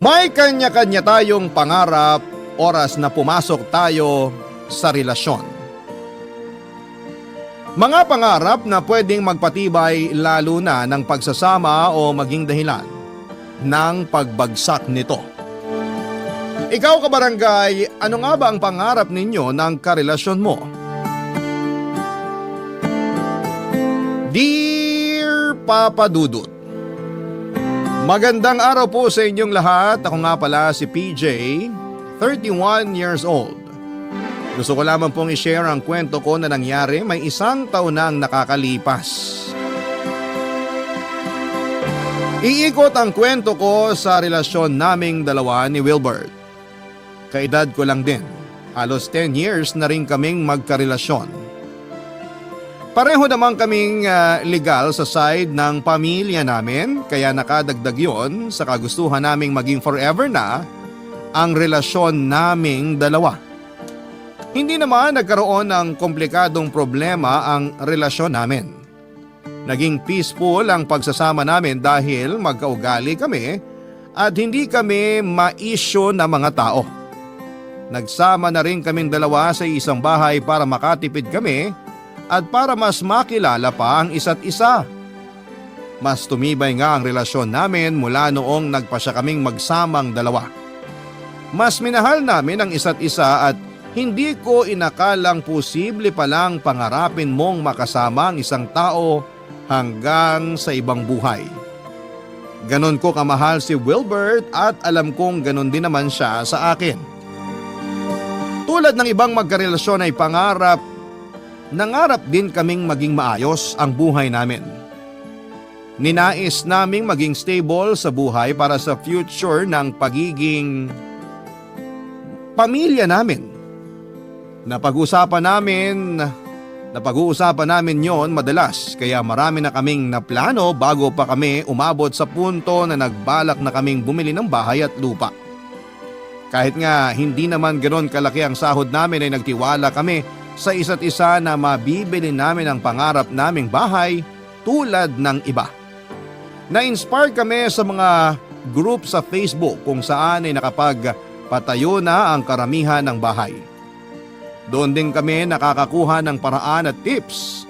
May kanya-kanya tayong pangarap oras na pumasok tayo sa relasyon. Mga pangarap na pwedeng magpatibay lalo na ng pagsasama o maging dahilan ng pagbagsak nito. Ikaw kabarangay, ano nga ba ang pangarap ninyo ng karelasyon mo? Dear Papa Dudut, magandang araw po sa inyong lahat. Ako nga pala si PJ, 31 years old. Gusto ko lamang pong i-share ang kwento ko na nangyari may 1 taon nang nakakalipas. Iikot ang kwento ko sa relasyon naming dalawa ni Wilbert. Kaedad ko lang din, halos 10 years na rin kaming magkarelasyon. Pareho naman kaming legal sa side ng pamilya namin, kaya nakadagdag yon sa kagustuhan naming maging forever na ang relasyon naming dalawa. Hindi naman nagkaroon ng komplikadong problema ang relasyon namin. Naging peaceful ang pagsasama namin dahil magkaugali kami at hindi kami ma-issue na mga tao. Nagsama na rin kaming dalawa sa isang bahay para makatipid kami at para mas makilala pa ang isa't isa. Mas tumibay nga ang relasyon namin mula noong nagpasya kaming magsamang dalawa. Mas minahal namin ang isa't isa at hindi ko inakalang posible palang pangarapin mong makasama ang isang tao hanggang sa ibang buhay. Ganon ko kamahal si Wilbert at alam kong ganon din naman siya sa akin. Tulad ng ibang magkarelasyon ay nangarap din kaming maging maayos ang buhay namin. Ninais naming maging stable sa buhay para sa future ng pagiging pamilya namin. Napag-uusapan namin yon madalas kaya marami na kaming naplano bago pa kami umabot sa punto na nagbalak na kaming bumili ng bahay at lupa. Kahit nga hindi naman ganoon kalaki ang sahod namin ay nagtiwala kami sa isa't isa na mabibili namin ang pangarap naming bahay tulad ng iba. Na-inspire kami sa mga group sa Facebook kung saan ay nakapagpatayo na ang karamihan ng bahay. Doon din kami nakakakuha ng paraan at tips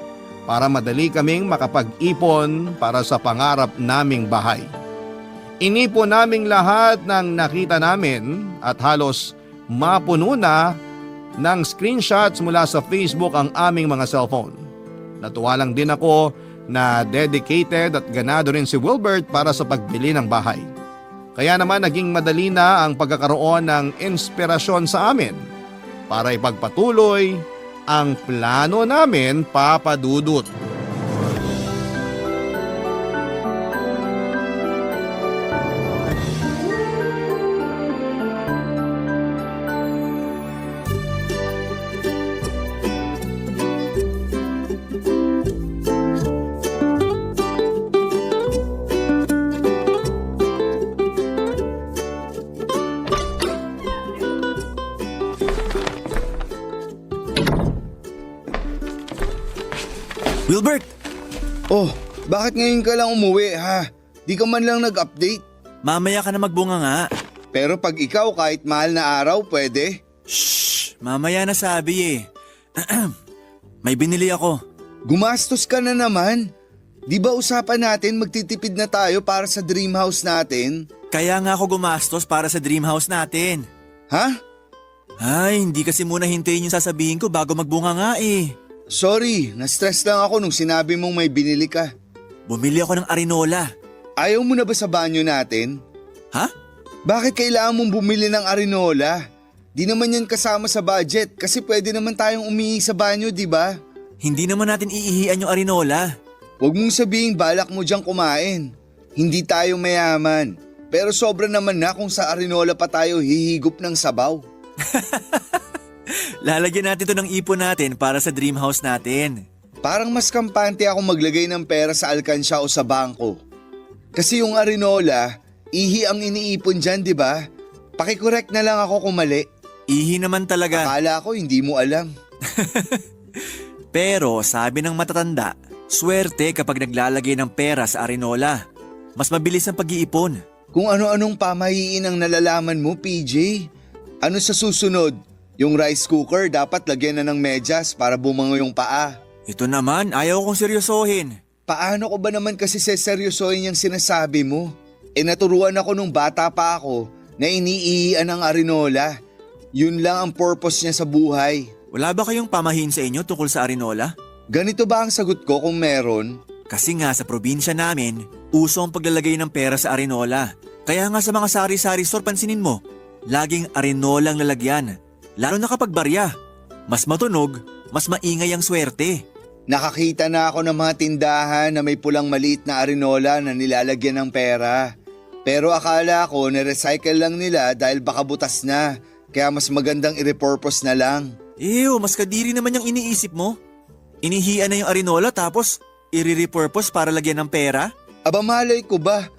para madali kaming makapag-ipon para sa pangarap naming bahay. Inipon naming lahat ng nakita namin at halos mapuno na ng screenshots mula sa Facebook ang aming mga cellphone. Natuwa lang din ako na dedicated at ganado rin si Wilbert para sa pagbili ng bahay. Kaya naman naging madali na ang pagkakaroon ng inspirasyon sa amin para ipagpatuloy ang plano namin, Papa Dudut. Wilbert! Oh, bakit ngayon ka lang umuwi ha? Di ka man lang nag-update. Mamaya ka na magbunga nga. Pero pag ikaw kahit mahal na araw, pwede. Shhh! Mamaya na sabi eh. May binili ako. Gumastos ka na naman. Di ba usapan natin magtitipid na tayo para sa dream house natin? Kaya nga ako gumastos para sa dream house natin. Ha? Ay, hindi kasi muna hintayin yung sasabihin ko bago magbunga nga eh. Sorry, na-stress lang ako nung sinabi mong may binili ka. Bumili ako ng arinola. Ayaw mo na ba sa banyo natin? Ha? Bakit kailangan mong bumili ng arinola? Di naman yan kasama sa budget kasi pwede naman tayong umihi sa banyo, di ba? Hindi naman natin iihian yung arinola. Huwag mong sabihin balak mo diyang kumain. Hindi tayo mayaman. Pero sobra naman na kung sa arinola pa tayo hihigop ng sabaw. Lalagyan natin to ng ipon natin para sa dream house natin. Parang mas kampante ako maglagay ng pera sa alkansya o sa bangko. Kasi yung arinola, ihi ang iniipon dyan, di ba? Pakicorrect na lang ako kung mali. Ihi naman talaga. Akala ko hindi mo alam. Pero sabi ng matatanda, swerte kapag naglalagay ng pera sa arinola. Mas mabilis ang pag-iipon. Kung ano-anong pamahiin ang nalalaman mo, PJ. Ano sa susunod? Yung rice cooker dapat lagyan na ng medyas para bumango yung paa. Ito naman, ayaw kong seryosohin. Paano ko ba naman kasi seseryosohin yung sinasabi mo? Naturuan ako nung bata pa ako na iniihian ng arinola. Yun lang ang purpose niya sa buhay. Wala ba kayong pamahiin sa inyo tungkol sa arinola? Ganito ba ang sagot ko kung meron? Kasi nga sa probinsya namin, uso ang paglalagay ng pera sa arinola. Kaya nga sa mga sari-sari store pansinin mo, laging arinolang lalagyan. Lalo na kapag barya. Mas matunog, mas maingay ang swerte. Nakakita na ako ng mga tindahan na may pulang maliit na arinola na nilalagyan ng pera. Pero akala ko na-recycle lang nila dahil baka butas na. Kaya mas magandang i-repurpose na lang. Ew, mas kadiri naman yung iniisip mo. Inihian na yung arinola tapos i-repurpose para lagyan ng pera? Aba malay ko ba?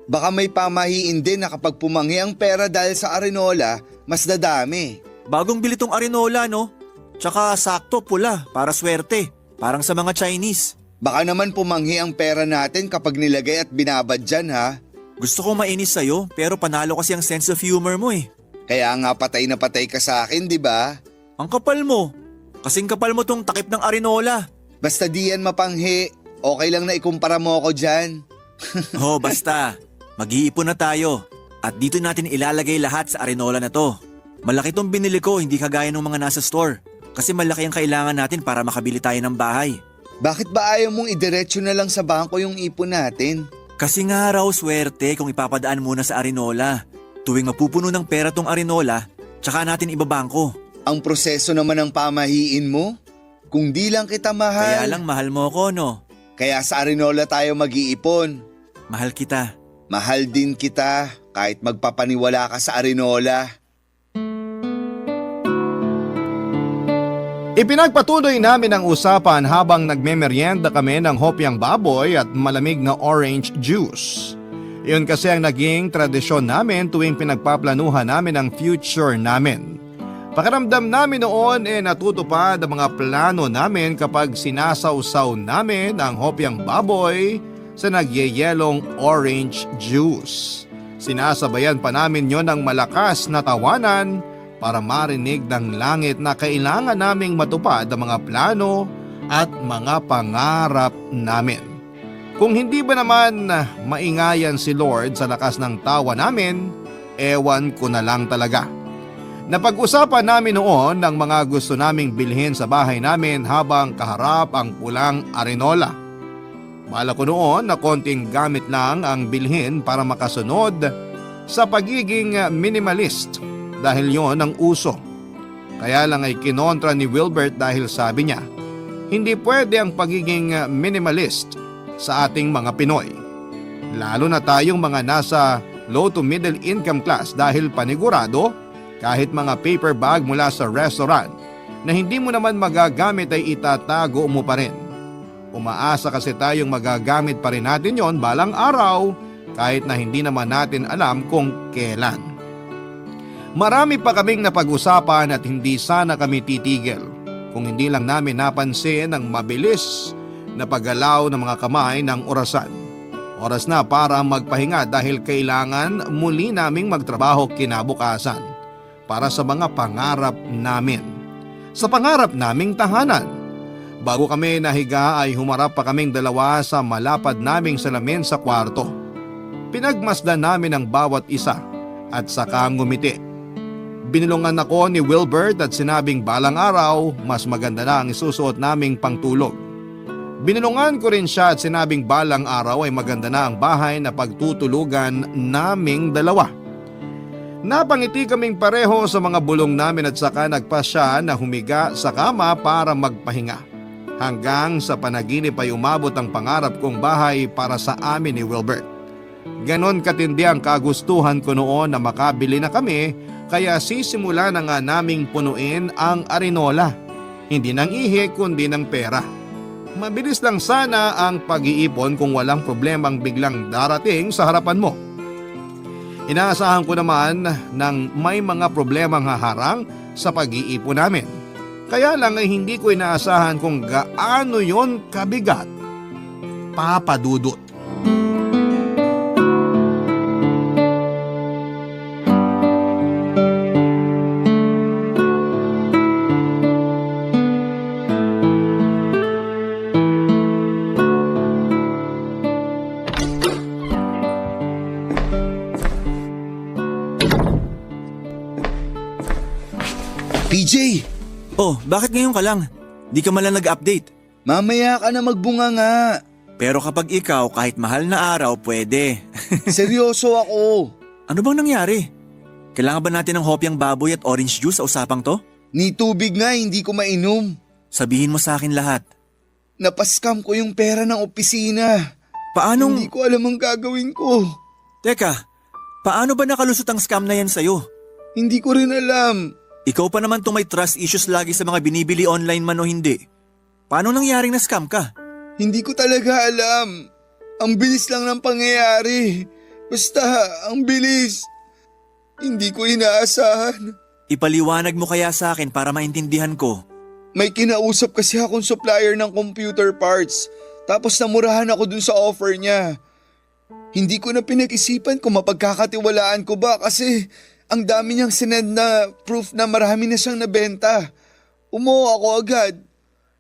Baka may pamahiin din na kapag pumanghi ang pera dahil sa arinola, mas dadami. Bagong bili tong arinola, no? Tsaka sakto pula para swerte. Parang sa mga Chinese. Baka naman pumanghi ang pera natin kapag nilagay at binabad dyan ha. Gusto ko mainis sa'yo pero panalo kasi ang sense of humor mo eh. Kaya nga patay na patay ka sa akin, di ba? Ang kapal mo. Kasing kapal mo tong takip ng arinola. Basta di yan mapanghi. Okay lang na ikumpara mo ako dyan. Oh, basta. Mag-iipon na tayo. At dito natin ilalagay lahat sa arinola na to. Malaki tong binili ko, hindi kagaya ng mga nasa store. Kasi malaki ang kailangan natin para makabili tayo ng bahay. Bakit ba ayaw mong idiretso na lang sa bangko yung ipon natin? Kasi nga raw swerte kung ipapadaan muna sa arinola. Tuwing mapupuno ng pera tong arinola, tsaka natin ibabangko. Ang proseso naman ng pamahiin mo? Kung di lang kita mahal. Kaya lang mahal mo ko, no? Kaya sa arinola tayo mag-iipon. Mahal kita. Mahal din kita kahit magpapaniwala ka sa arinola. Ipinagpatuloy namin ang usapan habang nagmemeryenda kami ng hopyang baboy at malamig na orange juice. Iyon kasi ang naging tradisyon namin tuwing pinagpaplanuhan namin ang future namin. Pakiramdam namin noon natutupad ang mga plano namin kapag sinasawsaw namin ang hopyang baboy sa nagyeyelong orange juice. Sinasabayan pa namin yon ng malakas na tawanan para marinig ng langit na kailangan naming matupad ang mga plano at mga pangarap namin. Kung hindi ba naman maingayan si Lord sa lakas ng tawa namin, ewan ko na lang talaga. Napag-usapan namin noon ng mga gusto naming bilhin sa bahay namin habang kaharap ang pulang arinola. Bala ko noon na konting gamit lang ang bilhin para makasunod sa pagiging minimalist. Dahil yon ang uso. Kaya lang ay kinontra ni Wilbert dahil sabi niya, hindi pwede ang pagiging minimalist sa ating mga Pinoy. Lalo na tayong mga nasa low to middle income class dahil panigurado kahit mga paper bag mula sa restaurant na hindi mo naman magagamit ay itatago mo pa rin. Umaasa kasi tayong magagamit pa rin natin yon balang araw kahit na hindi naman natin alam kung kailan. Marami pa kaming napag-usapan at hindi sana kami titigil kung hindi lang namin napansin ang mabilis na paggalaw ng mga kamay ng orasan. Oras na para magpahinga dahil kailangan muli naming magtrabaho kinabukasan para sa mga pangarap namin. Sa pangarap naming tahanan. Bago kami nahiga ay humarap pa kaming dalawa sa malapad naming salamin sa kwarto. Pinagmasdan namin ang bawat isa at saka ngumiti. Binulungan ako ni Wilbert at sinabing balang araw mas maganda na ang isusuot naming pangtulog. Binulungan ko rin siya at sinabing balang araw ay maganda na ang bahay na pagtutulugan naming dalawa. Napangiti kaming pareho sa mga bulong namin at saka nagpasya na humiga sa kama para magpahinga. Hanggang sa panaginip ay umabot ang pangarap kong bahay para sa amin ni Wilbert. Ganon katindi ang kagustuhan ko noon na makabili na kami. Kaya sisimula na nga naming punuin ang arinola. Hindi ng ihi kundi ng pera. Mabilis lang sana ang pag-iipon kung walang problemang biglang darating sa harapan mo. Inaasahan ko naman ng may mga problemang haharang sa pag-iipon namin. Kaya lang ay hindi ko inaasahan kung gaano yon kabigat. Papa Dudut. PJ, Oh, bakit ngayon ka lang? Di ka man lang nag-update. mamaya ka na magbunga nga. Pero kapag ikaw kahit mahal na araw, pwede. Seryoso ako. Ano bang nangyari? Kailangan ba natin ng hopyang baboy at orange juice sa usapang to? Ni tubig nga hindi ko mainom. Sabihin mo sa akin lahat. Napaskam ko yung pera ng opisina. Paanong… Hindi ko alam ang gagawin ko. Teka, paano ba nakalusot ang scam na yan sa'yo? Hindi ko rin alam. Ikaw pa naman may trust issues lagi sa mga binibili online man o hindi. Paano nangyaring na scam ka? Hindi ko talaga alam. Ang bilis lang ng pangyayari. Basta, ang bilis. Hindi ko inaasahan. Ipaliwanag mo kaya sa akin para maintindihan ko. May kinausap kasi akong supplier ng computer parts. Tapos namurahan ako dun sa offer niya. Hindi ko na pinag-isipan kung mapagkakatiwalaan ko ba kasi ang dami niyang sinend na proof na marami na siyang nabenta. Umuo ako agad.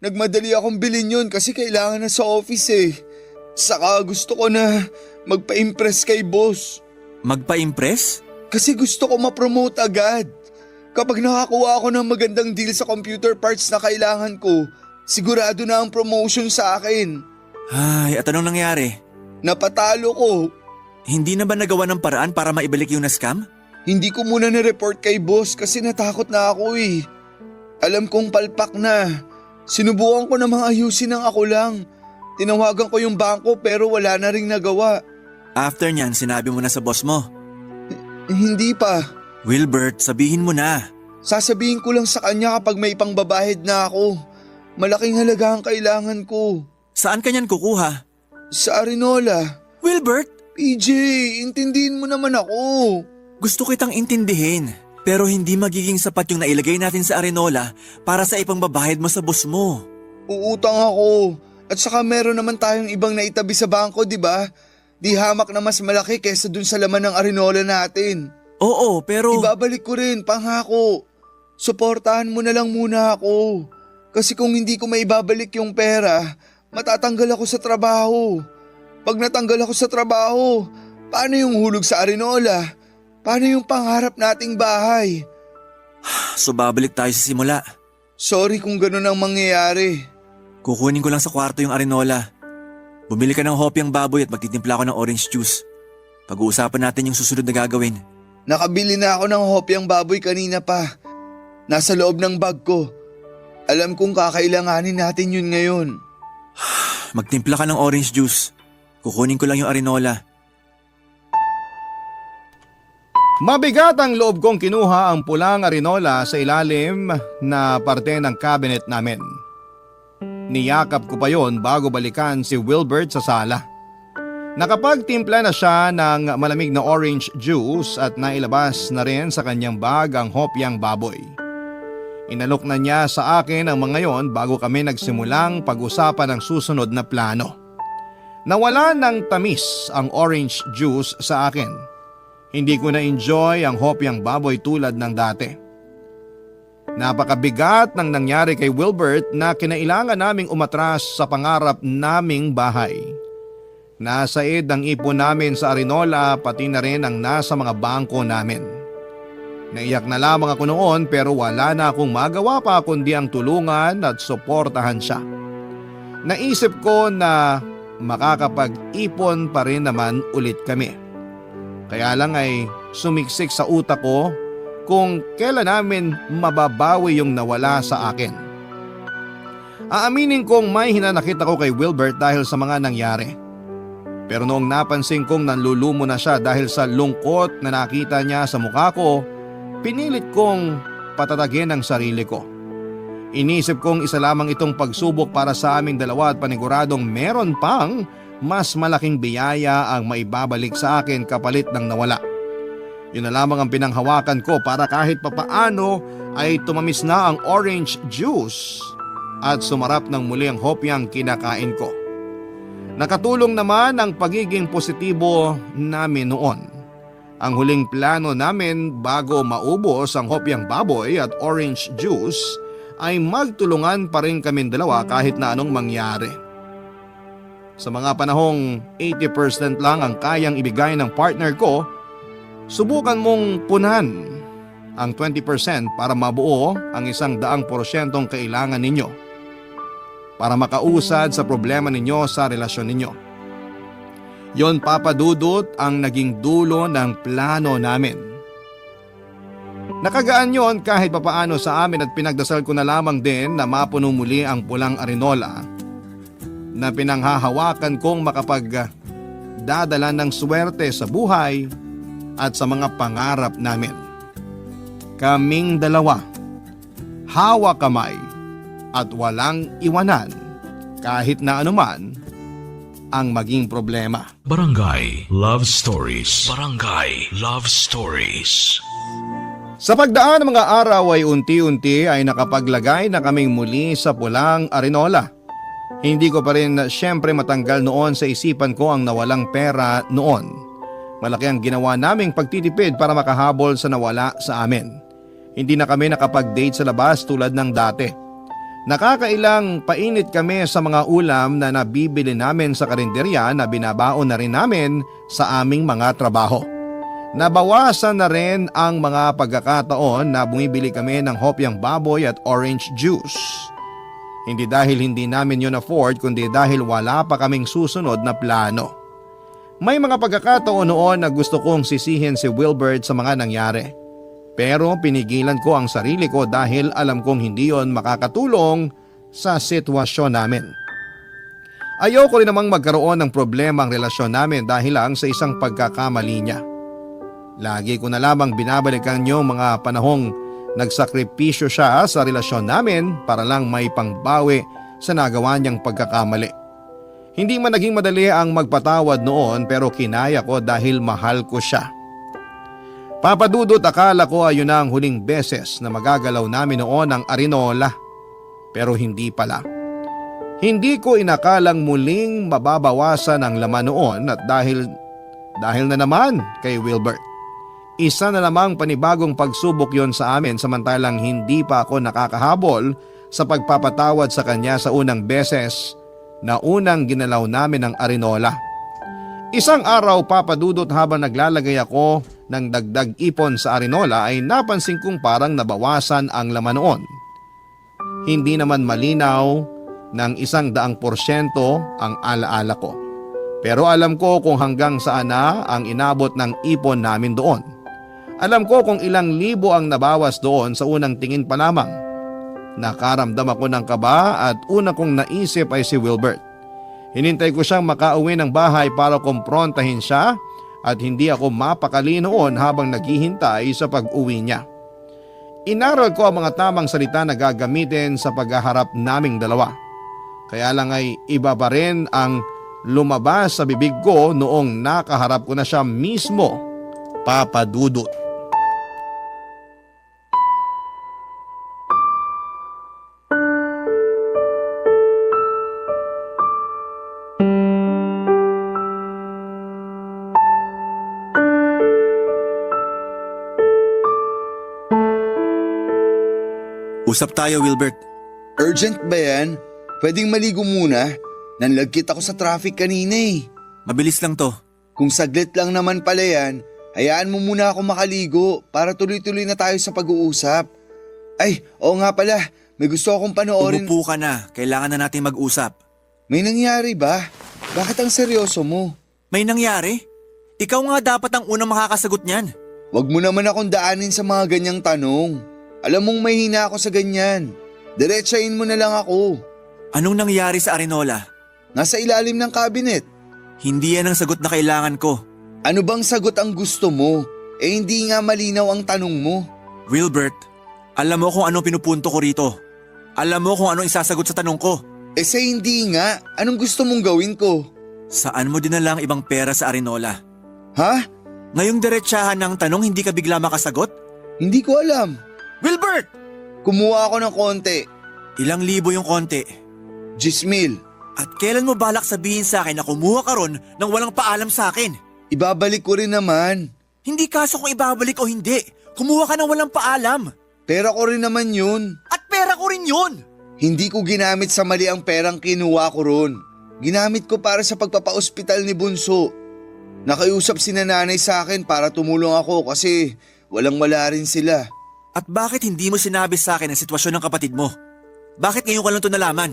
Nagmadali akong bilhin yun kasi kailangan na sa office eh. Saka gusto ko na magpa-impress kay boss. Magpa-impress? Kasi gusto ko ma-promote agad. Kapag nakakuha ako ng magandang deal sa computer parts na kailangan ko, sigurado na ang promotion sa akin. Ay, at anong nangyari? Napatalo ko. Hindi na ba nagawa ng paraan para maibalik yung na-scam? Hindi ko muna na-report kay boss kasi natakot na ako eh. Alam kong palpak na. Sinubukan ko namang ayusin ng ako lang. Tinawagan ko yung bangko pero wala na ring nagawa. After nyan, sinabi mo na sa boss mo. Hindi pa. Wilbert, sabihin mo na. Sasabihin ko lang sa kanya kapag may pangbabahid na ako. Malaking halaga ang kailangan ko. Saan ka nyan kukuha? Sa Arinola. Wilbert, PJ, intindihin mo naman ako. gusto kitang intindihin. Pero hindi magiging sapat yung nailagay natin sa Arenola para sa ipangbabahid mo sa boss mo. Uutang ako. At saka meron naman tayong ibang naitabi sa bangko, di ba? Di hamak na mas malaki kesa dun sa laman ng Arinola natin. Oo, pero… Ibabalik ko rin, pangako. Suportahan mo na lang muna ako. Kasi kung hindi ko maibabalik yung pera, matatanggal ako sa trabaho. Pag natanggal ako sa trabaho, paano yung hulog sa Arinola? Paano yung pangarap nating bahay? So babalik tayo sa simula. Sorry kung ganun ang mangyayari. Kukunin ko lang sa kwarto yung Arenola. Bumili ka ng hopyang baboy at magtitimpla ko ng orange juice. Pag-uusapan natin yung susunod na gagawin. Nakabili na ako ng hopyang baboy kanina pa. Nasa loob ng bag ko. Alam kong kakailanganin natin yun ngayon. Magtimpla ka ng orange juice. Kukunin ko lang yung Arenola. Mabigat ang loob kong kinuha ang pulang Arinola sa ilalim na parte ng cabinet namin. Niyakap ko pa yon bago balikan si Wilbert sa sala. Nakapagtimpla na siya ng malamig na orange juice at nailabas na rin sa kanyang bag ang hopyang baboy. Inalok na niya sa akin ang mga yon bago kami nagsimulang pag-usapan ang susunod na plano. Nawala ng tamis ang orange juice sa akin. Hindi ko na-enjoy ang hopyang baboy tulad ng dati. Napakabigat ng nangyari kay Wilbert na kinailangan naming umatras sa pangarap naming bahay. Nasaid ang ipon namin sa Arinola pati na rin ang nasa mga bangko namin. Naiyak na lamang ako noon pero wala na akong magawa pa kundi ang tulungan at suportahan siya. Naisip ko na makakapag-ipon pa rin naman ulit kami. Kaya lang ay sumiksik sa utak ko kung kailan namin mababawi yung nawala sa akin. Aaminin kong may hinanakit ako kay Wilbert dahil sa mga nangyari. Pero noong napansin kong nanlulumo na siya dahil sa lungkot na nakita niya sa mukha ko, pinilit kong patatagin ang sarili ko. Inisip kong isa lamang itong pagsubok para sa aming dalawa at paniguradong meron pang mas malaking biyaya ang maibabalik sa akin kapalit ng nawala. Yun na lamang ang pinanghawakan ko para kahit papaano ay tumamis na ang orange juice at sumarap ng muli ang hopyang kinakain ko. Nakatulong naman ang pagiging positibo namin noon. Ang huling plano namin bago maubos ang hopyang baboy at orange juice ay magtulungan pa rin kaming dalawa kahit na anong mangyari. Sa mga panahong 80% lang ang kayang ibigay ng partner ko, subukan mong punan ang 20% para mabuo ang 100% kailangan ninyo para makausad sa problema ninyo sa relasyon ninyo. Yon, Papa Dudut, ang naging dulo ng plano namin. Nakagaan yon kahit papaano sa amin at pinagdasal ko na lamang din na mapuno muli ang pulang arinola na pinanghahawakan kong makapagdadala ng swerte sa buhay at sa mga pangarap namin. Kaming dalawa, hawak kamay at walang iwanan kahit na anuman ang maging problema. Barangay Love Stories. Barangay Love Stories. Sa pagdaan ng mga araw ay unti-unti ay nakapaglagay na kaming muli sa pulang arinola. Hindi ko pa rin siyempre matanggal noon sa isipan ko ang nawalang pera noon. Malaki ang ginawa naming pagtitipid para makahabol sa nawala sa amin. Hindi na kami nakapag-date sa labas tulad ng dati. Nakakailang painit kami sa mga ulam na nabibili namin sa karinderya na binabaon na rin namin sa aming mga trabaho. Nabawasan na rin ang mga pagkakataon na bumibili kami ng hopyang baboy at orange juice. Hindi dahil hindi namin yun afford kundi dahil wala pa kaming susunod na plano. May mga pagkakataon noon na gusto kong sisihin si Wilbert sa mga nangyari. Pero pinigilan ko ang sarili ko dahil alam kong hindi yon makakatulong sa sitwasyon namin. Ayoko rin namang magkaroon ng problema ang relasyon namin dahil lang sa isang pagkakamali niya. Lagi ko na lamang binabalikan yung mga panahong nagsakripisyo siya sa relasyon namin para lang may pangbawi sa nagawa niyang pagkakamali. Hindi man naging madali ang magpatawad noon pero kinaya ko dahil mahal ko siya. Papa Dudut, akala ko ayun na ang huling beses na magagalaw namin noon ang arinola. Pero hindi pala. Hindi ko inakalang muling mababawasan ang laman noon at dahil na naman kay Wilbert. Isa na namang panibagong pagsubok yon sa amin samantalang hindi pa ako nakakahabol sa pagpapatawad sa kanya sa unang beses na unang ginalaw namin ang arinola. Isang araw, Papa Dudut, habang naglalagay ako ng dagdag ipon sa arinola ay napansin kong parang nabawasan ang laman noon. Hindi naman malinaw ng 100% ang alaala ko. Pero alam ko kung hanggang saan na ang inabot ng ipon namin doon. Alam ko kung ilang libo ang nabawas doon sa unang tingin pa lamang. Nakaramdam ako ng kaba at una kong naisip ay si Wilbert. Hinintay ko siyang makauwi ng bahay para kumprontahin siya at hindi ako mapakali noon habang naghihintay sa pag-uwi niya. Inaral ko ang mga tamang salita na gagamitin sa paghaharap naming dalawa. Kaya lang ay iba pa rin ang lumabas sa bibig ko noong nakaharap ko na siya mismo, Papa Dudut. Usap tayo, Wilbert. Urgent ba yan? Pwedeng maligo muna? Nanlagkit ako sa traffic kanina eh. Mabilis lang to. Kung saglit lang naman pala yan, hayaan mo muna ako makaligo para tuloy-tuloy na tayo sa pag-uusap. Ay, oo nga pala, may gusto akong panoorin. Umupo ka na, kailangan na natin mag-usap. May nangyari ba? Bakit ang seryoso mo? May nangyari? Ikaw nga dapat ang unang makakasagot niyan. Wag mo naman akong daanin sa mga ganyang tanong. Alam mong mahina ako sa ganyan. Diretsahin mo na lang ako. Anong nangyari sa arinola? Nasa ilalim ng cabinet. Hindi yan ang sagot na kailangan ko. Ano bang sagot ang gusto mo? Hindi nga malinaw ang tanong mo. Wilbert, alam mo kung anong pinupunto ko rito. Alam mo kung anong isasagot sa tanong ko. Sa hindi nga, anong gusto mong gawin ko? Saan mo dinala ang ibang pera sa arinola? Ha? Ngayong diretsahan ng tanong hindi ka bigla makasagot? Hindi ko alam. Wilbert! Kumuha ako ng konti. Ilang libo yung konti? 10,000. At kailan mo balak sabihin sa akin na kumuha ka ron nang walang paalam sa akin? Ibabalik ko rin naman. Hindi kaso kung ibabalik o hindi. Kumuha ka nang walang paalam. Pera ko rin naman yun. At pera ko rin yun! Hindi ko ginamit sa mali ang perang kinuha ko ron. Ginamit ko para sa pagpapa-ospital ni Bunso. Nakiusap si nanay sa akin para tumulong ako kasi walang-wala rin sila. At bakit hindi mo sinabi sa akin ang sitwasyon ng kapatid mo? Bakit ngayon ka lang ito nalaman?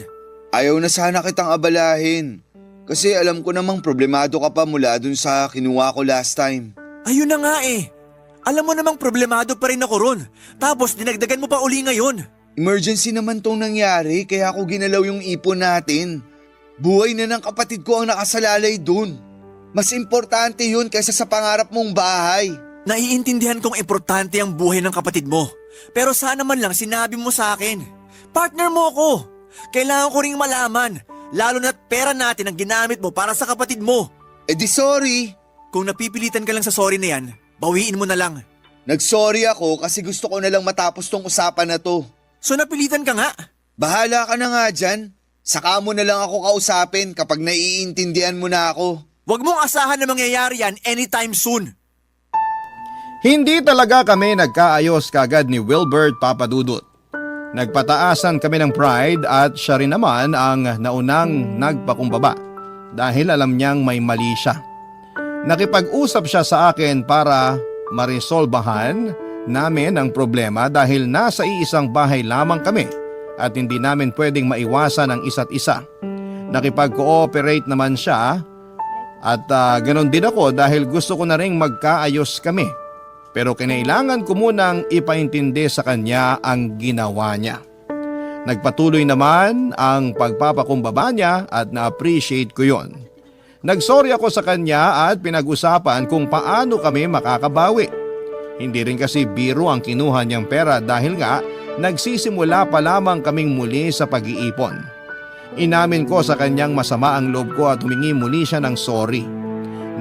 Ayaw na sana kitang abalahin. Kasi alam ko namang problemado ka pa mula dun sa kinuha ko last time. Ayun na nga eh. Alam mo namang problemado pa rin ako ron. Tapos dinagdagan mo pa uli ngayon. Emergency naman tong nangyari kaya ako ginalaw yung ipon natin. Buhay na ng kapatid ko ang nakasalalay dun. Mas importante yun kaysa sa pangarap mong bahay. Naiintindihan kong importante ang buhay ng kapatid mo. Pero sana man lang sinabi mo sa akin. Partner mo ako. Kailangan ko ring malaman. Lalo na't pera natin ang ginamit mo para sa kapatid mo. Eh di sorry. Kung napipilitan ka lang sa sorry na yan, bawiin mo na lang. Nagsorry ako kasi gusto ko na lang matapos tong usapan na to. So napilitan ka nga? Bahala ka na nga dyan. Saka mo na lang ako kausapin kapag naiintindihan mo na ako. Huwag mong asahan na mangyayari yan anytime soon. Hindi talaga kami nagkaayos kagad ni Wilbert Papadudut. Nagpataasan kami ng pride at siya rin naman ang naunang nagpakumbaba dahil alam niyang may mali siya. Nakipag-usap siya sa akin para maresolbahan namin ang problema dahil nasa iisang bahay lamang kami at hindi namin pwedeng maiwasan ang isa't isa. Nakipag-cooperate naman siya at ganon din ako dahil gusto ko na ring magkaayos kami. Pero kinailangan ko munang ipaintindi sa kanya ang ginawa niya. Nagpatuloy naman ang pagpapakumbaba niya at na-appreciate ko yon. Nagsorry ako sa kanya at pinag-usapan kung paano kami makakabawi. Hindi rin kasi biro ang kinuha niyang pera dahil nga nagsisimula pa lamang kaming muli sa pag-iipon. Inamin ko sa kanyang masama ang loob ko at humingi muli siya ng sorry.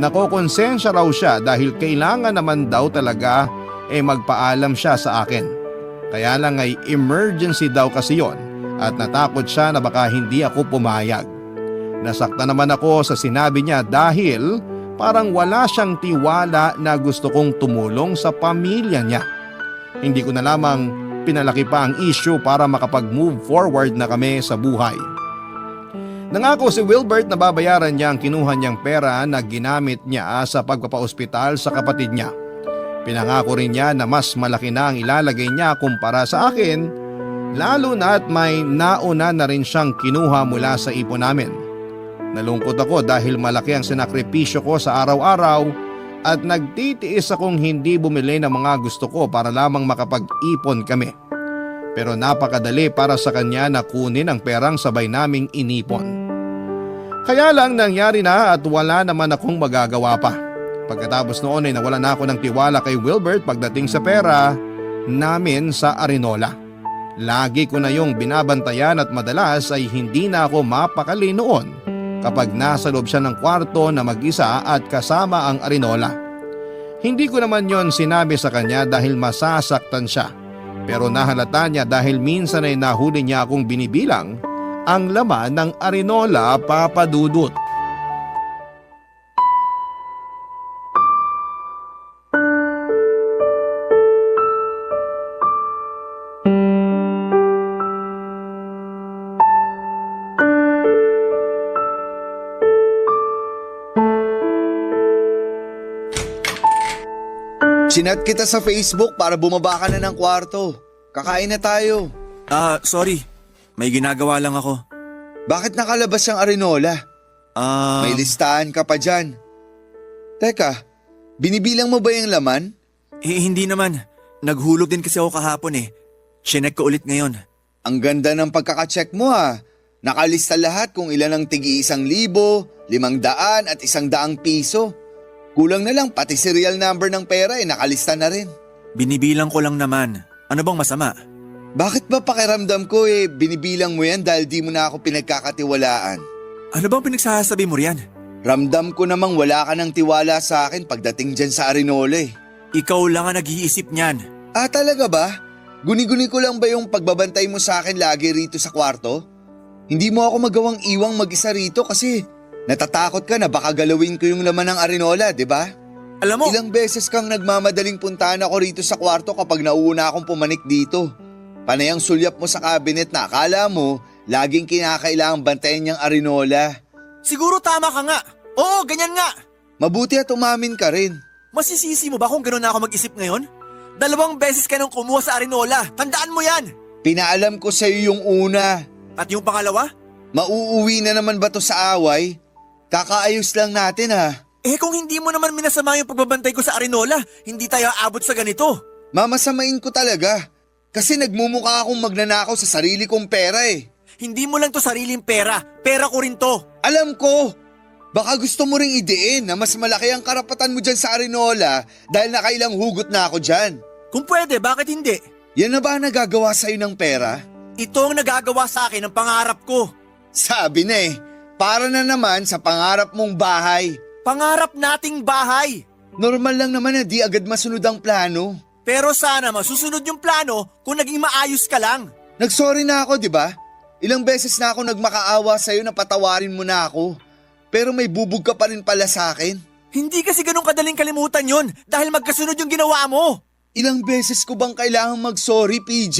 Nakokonsensya raw siya dahil kailangan naman daw talaga magpaalam siya sa akin. Kaya lang ay emergency daw kasi yon at natakot siya na baka hindi ako pumayag. Nasaktan naman ako sa sinabi niya dahil parang wala siyang tiwala na gusto kong tumulong sa pamilya niya. Hindi ko na lamang pinalaki pa ang issue para makapag-move forward na kami sa buhay. Nangako si Wilbert na babayaran niya ang kinuha niyang pera na ginamit niya sa pagpapaospital sa kapatid niya. Pinangako rin niya na mas malaki na ang ilalagay niya kumpara sa akin, lalo na at may nauna na rin siyang kinuha mula sa ipon namin. Nalungkot ako dahil malaki ang sinakripisyo ko sa araw-araw at nagtitiis akong hindi bumili ng mga gusto ko para lamang makapag-ipon kami. Pero napakadali para sa kanya na kunin ang perang sabay naming inipon. Kaya lang nangyari na at wala naman akong magagawa pa. Pagkatapos noon ay nawala na ako ng tiwala kay Wilbert pagdating sa pera namin sa Arinola. Lagi ko na yung binabantayan at madalas ay hindi na ako mapakali noon kapag nasa loob siya ng kwarto na mag-isa at kasama ang Arinola. Hindi ko naman yon sinabi sa kanya dahil masasaktan siya. Pero nahalata niya dahil minsan ay nahuli niya akong binibilang ang laman ng Arinola, Papadudut. Chinat kita sa Facebook para bumaba ka na ng kwarto. Kakain na tayo. Sorry. May ginagawa lang ako. Bakit nakalabas yung Arinola? May listahan ka pa dyan. Teka, binibilang mo ba yung laman? Hindi naman. Naghulog din kasi ako kahapon eh. Chinek ko ulit ngayon. Ang ganda ng pagkakacheck mo ha. Nakalista lahat kung ilan ang tigi 1,000, 500 at 100 piso. Kulang na lang pati serial number ng pera nakalista na rin. Binibilang ko lang naman. Ano bang masama? Bakit ba pakiramdam ko binibilang mo yan dahil di mo na ako pinagkakatiwalaan? Ano bang pinagsasabi mo riyan? Ramdam ko namang wala ka ng tiwala sa akin pagdating dyan sa Arinola Ikaw lang ang nag-iisip niyan. Talaga ba? Guni-guni ko lang ba yung pagbabantay mo sa akin lagi rito sa kwarto? Hindi mo ako magawang iwang mag-isa rito kasi natatakot ka na baka galawin ko yung laman ng Arinola, di ba? Alam mo, Ilang beses kang nagmamadaling puntahan ako rito sa kwarto kapag nauuna akong pumanik dito. Panay ang sulyap mo sa cabinet na akala mo laging kinakailangang bantayan niyang Arinola. siguro tama ka nga. Oo, ganyan nga. Mabuti at umamin ka rin. Masisisi mo ba kung gano'n na ako mag-isip ngayon? 2 beses ka nang kumuha sa Arinola. Tandaan mo yan! Pinaalam ko sa'yo yung una. At yung pangalawa? Mauuwi na naman ba to sa away? Kakaayos lang natin ha. Eh kung hindi mo naman minasama yung pagbabantay ko sa Arinola, hindi tayo aabot sa ganito. Mamasamain ko talaga. Kasi nagmumukha akong magnanakaw sa sarili kong pera eh. Hindi mo lang to sariling pera. Pera ko rin to. Alam ko. Baka gusto mo ring idein na mas malaki ang karapatan mo dyan sa Arinola dahil nakailang hugot na ako dyan. Kung pwede, bakit hindi? Yan na ba ang nagagawa sa'yo ng pera? Ito ang nagagawa sa akin ng pangarap ko. Sabi na eh, para na naman sa pangarap mong bahay. Pangarap nating bahay. Normal lang naman na di agad masunod ang plano. Pero sana masusunod yung plano kung naging maayos ka lang. Nagsorry na ako, di ba? Ilang beses na ako nagmakaawa sa'yo na patawarin mo na ako. Pero may bubog ka pa rin pala sa akin. Hindi kasi ganun kadaling kalimutan yun dahil magkasunod yung ginawa mo. Ilang beses ko bang kailangang mag-sorry, PJ?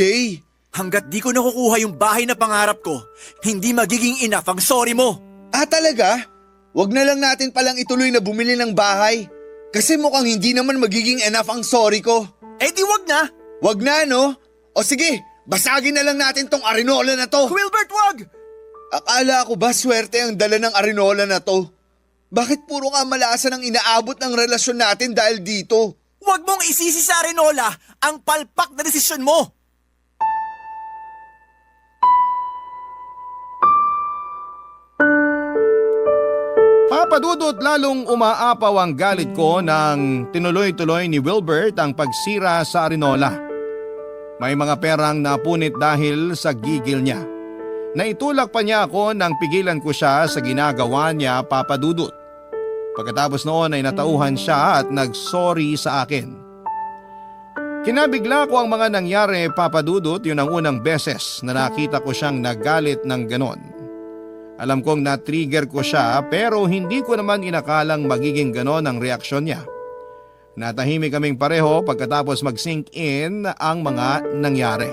Hanggat di ko nakukuha yung bahay na pangarap ko, hindi magiging enough ang sorry mo. Ah, talaga? Wag na lang natin palang ituloy na bumili ng bahay. Kasi mukhang hindi naman magiging enough ang sorry ko. Eh di wag na. Wag na, no? O sige, basagin na lang natin tong Arinola na to. Wilbert, wag! Akala ko ba swerte ang dala ng Arinola na to? Bakit puro kamalasan ang inaabot ng relasyon natin dahil dito? Wag mong isisi sa Arinola ang palpak na desisyon mo. Papadudot lalong umaapaw ang galit ko nang tinuloy-tuloy ni Wilbert ang pagsira sa Arinola. May mga perang napunit dahil sa gigil niya. Naitulak pa niya ako nang pigilan ko siya sa ginagawa niya, Papadudot. Pagkatapos noon ay natauhan siya at nag-sorry sa akin. Kinabigla ko ang mga nangyari, Papadudot, yun ang unang beses na nakita ko siyang nagalit ng ganon. Alam kong na-trigger ko siya pero hindi ko naman inakalang magiging ganon ang reaksyon niya. Natahimik kaming pareho pagkatapos mag-sink in ang mga nangyari.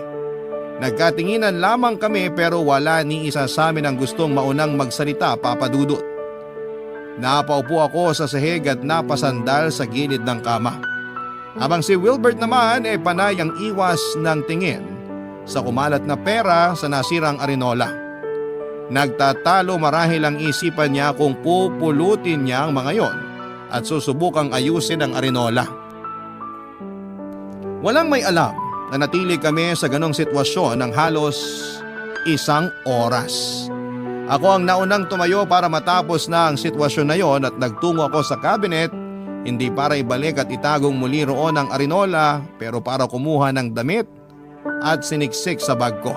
Nagkatinginan lamang kami pero wala ni isa sa amin ang gustong maunang magsalita, Papadudot. Napaupo ako sa sahig at napasandal sa gilid ng kama. Habang si Wilbert naman ay panay ang iwas ng tingin sa kumalat na pera sa nasirang Arinola. Nagtatalo marahil ang isipan niya kung pupulutin niya ang mga yon at susubukang ayusin ang Arinola. Walang may alam na natili kami sa ganong sitwasyon ng halos 1 oras. Ako ang naunang tumayo para matapos na ang sitwasyon na yon at nagtungo ako sa cabinet, hindi para ibalik at itagong muli roon ang Arinola pero para kumuha ng damit at siniksik sa bag ko.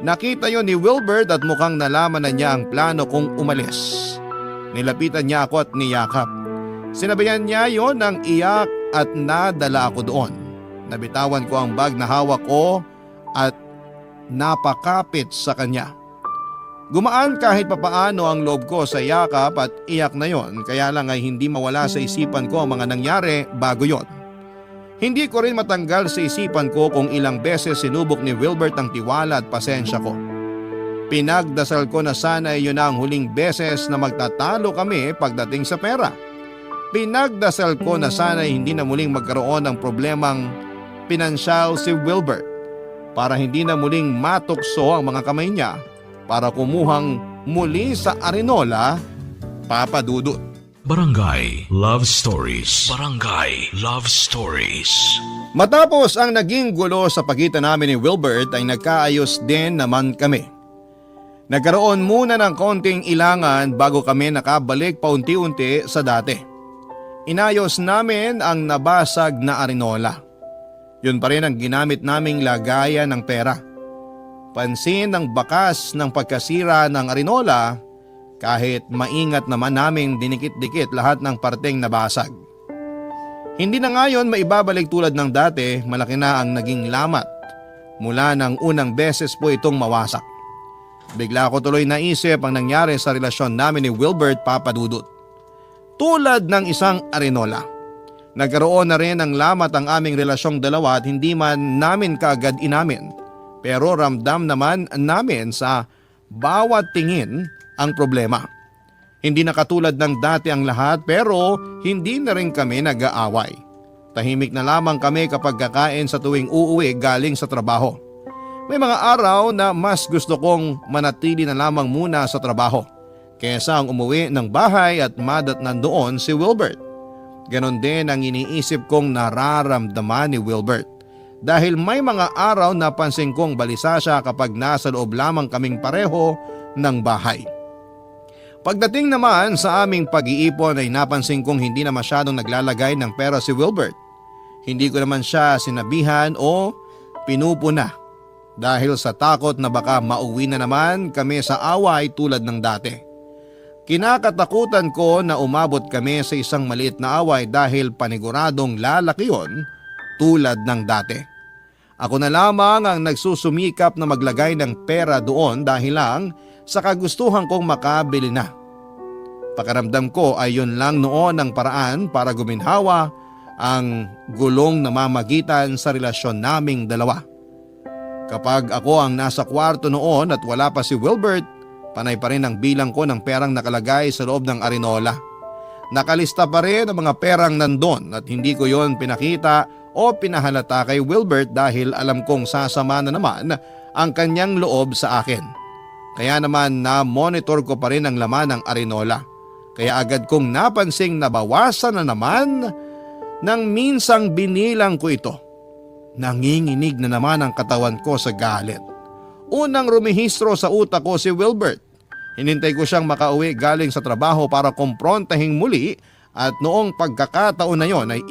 Nakita yon ni Wilbert at mukhang nalaman na niya ang plano kong umalis. Nilapitan niya ako at niyakap. Sinabayan niya yon ng iyak at nadala ako doon. Nabitawan ko ang bag na hawak ko at napakapit sa kanya. Gumaan kahit papaano ang loob ko sa yakap at iyak na yon, kaya lang ay hindi mawala sa isipan ko ang mga nangyari bago yon. Hindi ko rin matanggal sa isipan ko kung ilang beses sinubok ni Wilbert ang tiwala at pasensya ko. Pinagdasal ko na sana yun na ang huling beses na magtatalo kami pagdating sa pera. Pinagdasal ko na sana hindi na muling magkaroon ng problemang pinansyal si Wilbert para hindi na muling matukso ang mga kamay niya para kumuhang muli sa Arinola, Papadudot. Barangay Love Stories. Barangay Love Stories. Matapos ang naging gulo sa pagitan namin ni Wilbert ay nagkaayos din naman kami. Nagkaroon muna ng konting ilangan bago kami nakabalik paunti-unti sa dati. Inayos namin ang nabasag na Arinola. Yun pa rin ang ginamit naming lagayan ng pera. Pansin ang bakas ng pagkasira ng Arinola kahit maingat naman naming dinikit-dikit lahat ng parteng nabasag. Hindi na ngayon maibabalik tulad ng dati, malaki na ang naging lamat mula ng unang beses po itong mawasak. Bigla ko tuloy naisip ang nangyari sa relasyon namin ni Wilbert, Papadudot. Tulad ng isang Arinola. Nagkaroon na rin ng lamat ang aming relasyong dalawa at hindi man namin kaagad inamin. Pero ramdam naman namin sa bawat tingin ang problema. Hindi na katulad ng dati ang lahat pero hindi na rin kami nag-aaway. Tahimik na lamang kami kapag kakain sa tuwing uuwi galing sa trabaho. May mga araw na mas gusto kong manatili na lamang muna sa trabaho kaysa ang umuwi ng bahay at madatnan doon si Wilbert. Ganon din ang iniisip kong nararamdaman ni Wilbert dahil may mga araw na pansin kong balisa siya kapag nasa loob lamang kaming pareho ng bahay. Pagdating naman sa aming pag-iipon ay napansin kong hindi na masyadong naglalagay ng pera si Wilbert. Hindi ko naman siya sinabihan o pinupuna dahil sa takot na baka mauwi na naman kami sa away tulad ng dati. Kinakatakutan ko na umabot kami sa isang maliit na away dahil paniguradong lalaki yon tulad ng dati. Ako na lamang ang nagsusumikap na maglagay ng pera doon dahil lang sa kagustuhan kong makabili na. Pakiramdam ko ay yun lang noon ang paraan para guminhawa ang gulong na mamagitan sa relasyon naming dalawa. Kapag ako ang nasa kwarto noon at wala pa si Wilbert, panay pa rin ang bilang ko ng perang nakalagay sa loob ng arinola. Nakalista pa rin ang mga perang nandun at hindi ko yon pinakita o pinahalata kay Wilbert dahil alam kong sasama na naman ang kanyang loob sa akin. Kaya naman na-monitor ko pa rin ang laman ng arinola. Kaya agad kong napansing nabawasan na naman nang minsang binilang ko ito. Nanginginig na naman ang katawan ko sa galit. Unang rumihistro sa utak ko si Wilbert. Hinintay ko siyang makauwi galing sa trabaho para kumprontahin muli at noong pagkakataon na yon ay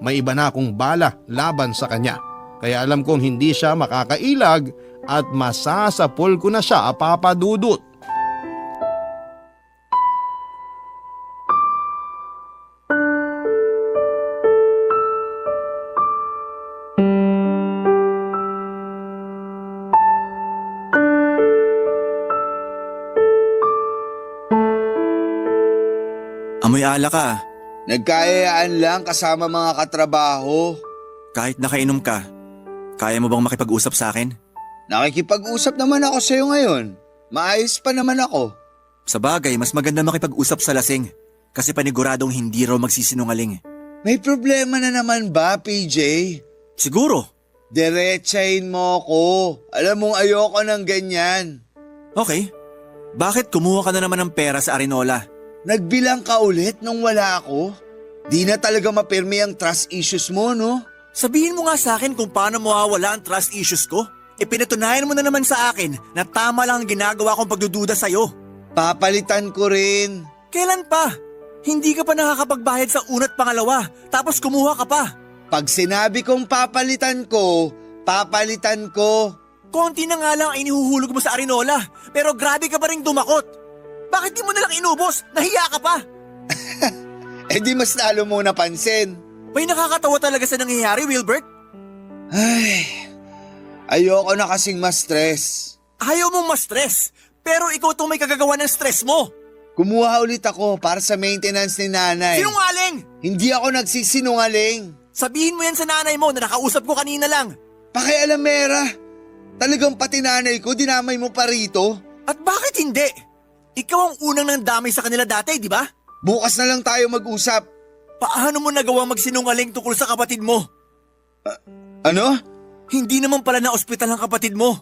may iba na akong bala laban sa kanya. Kaya alam kong hindi siya makakailag at masasapul ko na siya papadudot. Amoy ala ka. Nagkayayaan lang kasama mga katrabaho. Kahit nakainom ka, kaya mo bang makipag-usap sa akin? Nakikipag-usap naman ako sa'yo ngayon. Maayos pa naman ako. Sa bagay, mas maganda makipag-usap sa lasing kasi paniguradong hindi raw magsisinungaling. May problema na naman ba, PJ? Siguro. Diretsahin mo ko. Alam mong ayoko ng ganyan. Okay. Bakit kumuha ka na naman ng pera sa Arinola? Nagbilang ka ulit nung wala ako? Di na talaga mapirmi ang trust issues mo, no? Sabihin mo nga sa akin kung paano mawawala ang trust issues ko. Ipinatunayan mo na naman sa akin na tama lang ang ginagawa kong pagdududa sa'yo. Papalitan ko rin. Kailan pa? Hindi ka pa nakakapagbayad sa una't pangalawa, tapos kumuha ka pa. Pag sinabi kong papalitan ko, papalitan ko. Konti na nga lang ang inihuhulog mo sa Arinola, pero grabe ka pa rin dumakot. Bakit di mo nalang inubos? Nahiya ka pa. Eh di mas lalo mo napansin. May nakakatawa talaga sa nangyayari, Wilbert. Ay, ayoko na kasing ma-stress. Ayaw mong ma-stress, pero ikaw itong may kagagawa ng stress mo. Kumuha ulit ako para sa maintenance ni nanay. Sinungaling! Hindi ako nagsisinungaling. Sabihin mo yan sa nanay mo na nakausap ko kanina lang. Pakialamera. Talagang pati nanay ko dinamay mo pa rito. At bakit hindi? Ikaw ang unang nandamay sa kanila dati, di ba? Bukas na lang tayo mag-usap. Paano mo nagawang magsinungaling tungkol sa kapatid mo? Ano? Hindi naman pala na ospital ang kapatid mo.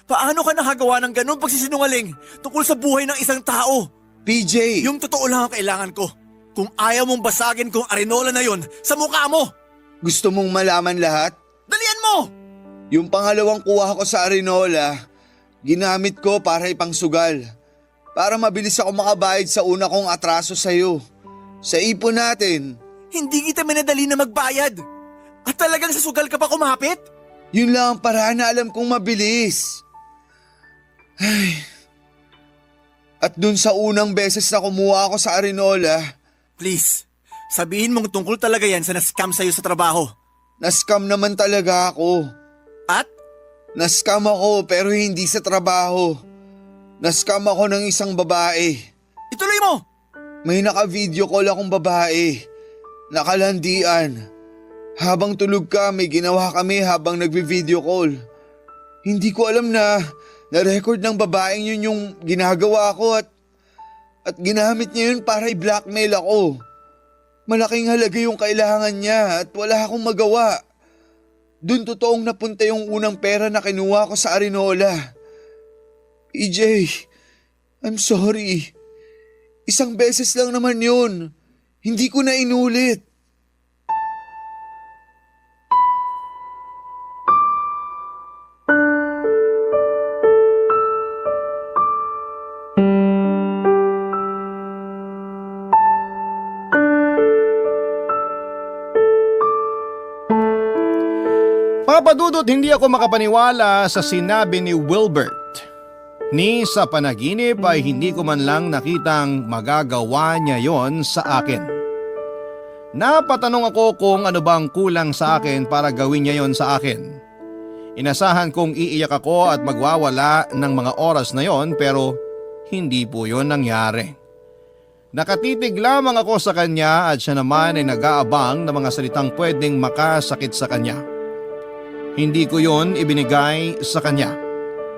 Paano ka nakagawa ng ganun pagsisinungaling tungkol sa buhay ng isang tao? PJ! Yung totoo lang ang kailangan ko. Kung ayaw mong basagin kung Arinola na yon sa mukha mo. Gusto mong malaman lahat? Dalian mo! Yung pangalawang kuha ko sa Arinola, ginamit ko para ipangsugal. Para mabilis ako makabayad sa una kong atraso sa'yo. Sa ipon natin. Hindi kita minadali na magbayad. At talagang sa sugal ka pa kumapit? Yun lang ang paraan na alam kong mabilis. Ay. At dun sa unang beses na kumuha ako sa Arinola, Please, sabihin mong tungkol talaga yan sa na-scam sa'yo sa trabaho. na-scam naman talaga ako. At? Na-scam ako pero hindi sa trabaho. Na-scam ako ng isang babae. Ituloy mo! May naka-video call akong babae. Nakalandian. Habang tulog ka, may ginawa kami habang nagvi-video call. Hindi ko alam na na-record ng babaeng yun yung ginagawa ko at ginamit niya yun para i-blackmail ako. Malaking halaga yung kailangan niya at wala akong magawa. Doon totoong napunta yung unang pera na kinuha ko sa Arinola. EJ, I'm sorry. Isang beses lang naman yun. Hindi ko na inulit. Papadudot, hindi ako makapaniwala sa sinabi ni Wilbert. Ni sa panaginip ay hindi ko man lang nakitang magagawa niya yon sa akin. Napatanong ako kung ano bang kulang sa akin para gawin niya yon sa akin. Inasahan kong iiyak ako at magwawala ng mga oras na yon pero hindi po yon nangyari. Nakatitig lamang ako sa kanya at siya naman ay nag-aabang ng mga salitang pwedeng makasakit sa kanya. Hindi ko yon ibinigay sa kanya.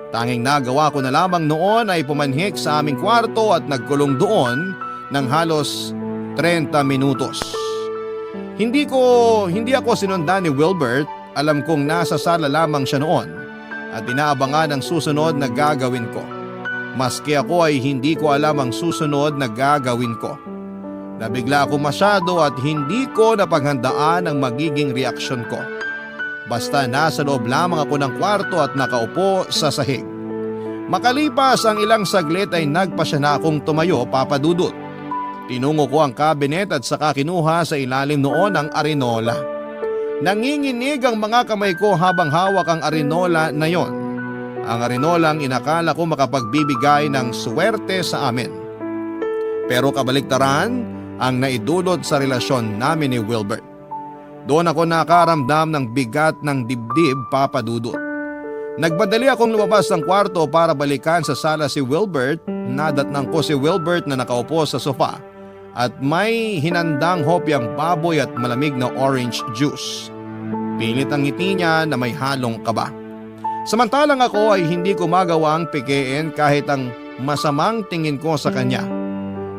Tanging nagawa ko na lamang noon ay pumanhik sa aming kwarto at nagkulong doon ng halos 30 minutos. Hindi ako sinundan ni Wilbert, alam kong nasa sala lamang siya noon at inaabangan ang susunod na gagawin ko. Maski ako ay hindi ko alam ang susunod na gagawin ko. Nabigla ako masyado at hindi ko napaghandaan ang magiging reaksyon ko. Basta nasa loob lamang ako ng kwarto at nakaupo sa sahig. Makalipas ang ilang saglit ay nagpasya na akong tumayo, Papa Dudut. Tinungo ko ang kabinet at saka kinuha sa ilalim noon ang arinola. Nanginginig ang mga kamay ko habang hawak ang arinola na yon. Ang arinolang inakala ko makapagbibigay ng swerte sa amin. Pero kabaliktaran ang naidulot sa relasyon namin ni Wilbert. Doon ako nakaramdam ng bigat ng dibdib, Papa Dudut. Nagmadali akong lumabas ng kwarto para balikan sa sala si Wilbert. Nadatnang ko si Wilbert na nakaupo sa sofa at may hinandang hopyang baboy at malamig na orange juice. Pilit ang ngiti niya na may halong kaba. Samantalang ako ay hindi ko magawang pikein kahit ang masamang tingin ko sa kanya.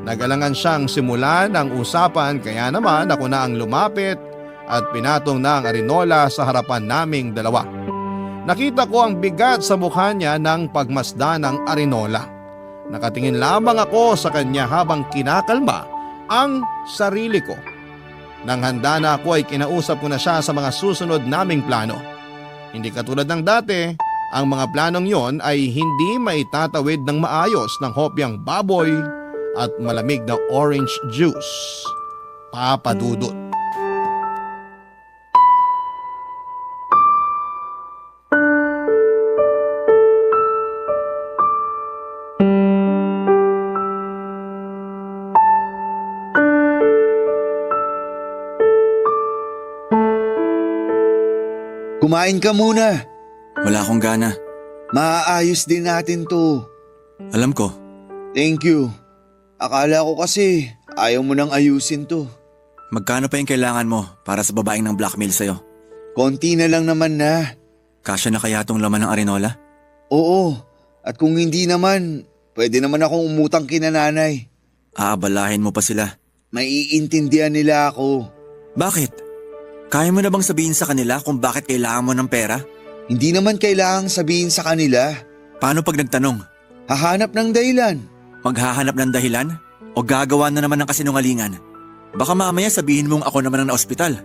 Nagalangan siyang simulan ang usapan kaya naman ako na ang lumapit at pinatong na ang arinola sa harapan naming dalawa. Nakita ko ang bigat sa mukha niya ng pagmasdan ng arinola. Nakatingin lamang ako sa kanya habang kinakalma ang sarili ko. Nang handa na ako ay kinausap ko na siya sa mga susunod naming plano. Hindi katulad ng dati, ang mga planong yon ay hindi maitatawid ng maayos ng hopyang baboy at malamig na orange juice. Papa Dudut. Kumain ka muna. Wala akong gana. Maaayos din natin to. Alam ko. Thank you. Akala ko kasi ayaw mo nang ayusin to. Magkano pa yung kailangan mo para sa babaeng ng blackmail sa'yo? Konti na lang naman na. Kasya na kaya tong laman ng arinola? Oo. At kung hindi naman, pwede naman akong umutang kina nanay. Aabalahin mo pa sila. Maiintindihan nila ako. Bakit? Kaya mo na bang sabihin sa kanila kung bakit kailangan mo ng pera? Hindi naman kailangang sabihin sa kanila. Paano pag nagtanong? Hahanap ng dahilan. Maghahanap ng dahilan? O gagawa na naman ng kasinungalingan? Baka mamaya sabihin mong ako naman ang na-ospital.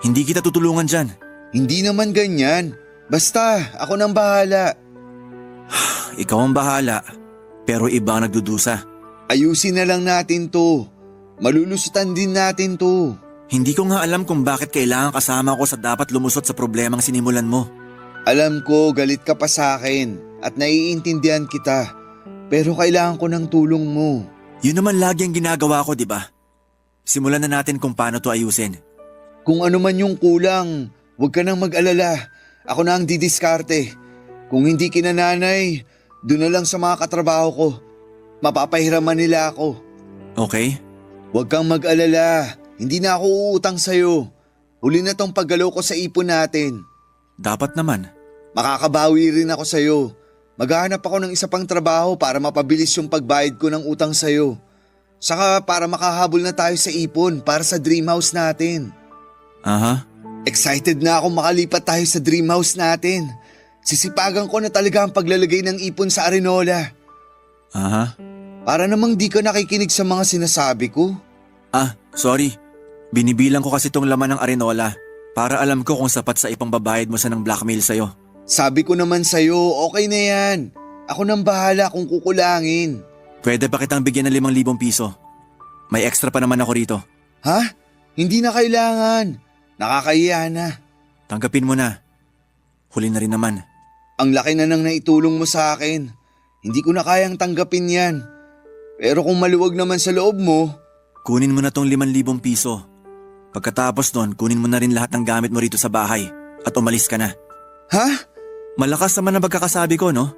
Hindi kita tutulungan dyan. Hindi naman ganyan. Basta, ako nang bahala. Ikaw ang bahala, pero iba ang nagdudusa. Ayusin na lang natin to. Malulusutan din natin to. Hindi ko nga alam kung bakit kailangan kasama ko sa dapat lumusot sa problemang sinimulan mo. Alam ko galit ka pa sa akin at naiintindihan kita. Pero kailangan ko ng tulong mo. Yun naman lagi ang ginagawa ko, di ba? Simulan na natin kung paano to ayusin. Kung ano man yung kulang, huwag ka nang mag-alala. Ako na ang didiskarte. Kung hindi kinananay, doon na lang sa mga katrabaho ko. Mapapahiraman nila ako. Okay? Huwag kang mag-alala. Hindi na ako uutang sa'yo. Huli na tong paggalaw ko sa ipon natin. Dapat naman. Makakabawi rin ako sa'yo. Maghahanap ako ng isa pang trabaho para mapabilis yung pagbayad ko ng utang sa'yo. Saka para makahabol na tayo sa ipon para sa dream house natin. Aha. Excited na ako makalipat tayo sa dream house natin. Sisipagan ko na talaga ang paglalagay ng ipon sa Arenola. Aha. Para namang di ka nakikinig sa mga sinasabi ko. Sorry. Binibilang ko kasi tong laman ng Arenola para alam ko kung sapat sa ipangbabayad mo sa ng blackmail sa'yo. Sabi ko naman sa'yo, okay na yan. Ako nang bahala kung kukulangin. Pwede pa kitang bigyan ng 5,000 piso. May extra pa naman ako rito. Ha? Hindi na kailangan. Nakakahiya na. Tanggapin mo na. Huli na rin naman. Ang laki na nang naitulong mo sa akin. Hindi ko na kayang tanggapin yan. Pero kung maluwag naman sa loob mo, Kunin mo na tong 5,000 piso. Pagkatapos nun, kunin mo na rin lahat ng gamit mo rito sa bahay at umalis ka na. ha? Malakas naman ang pagkakasabi ko, no?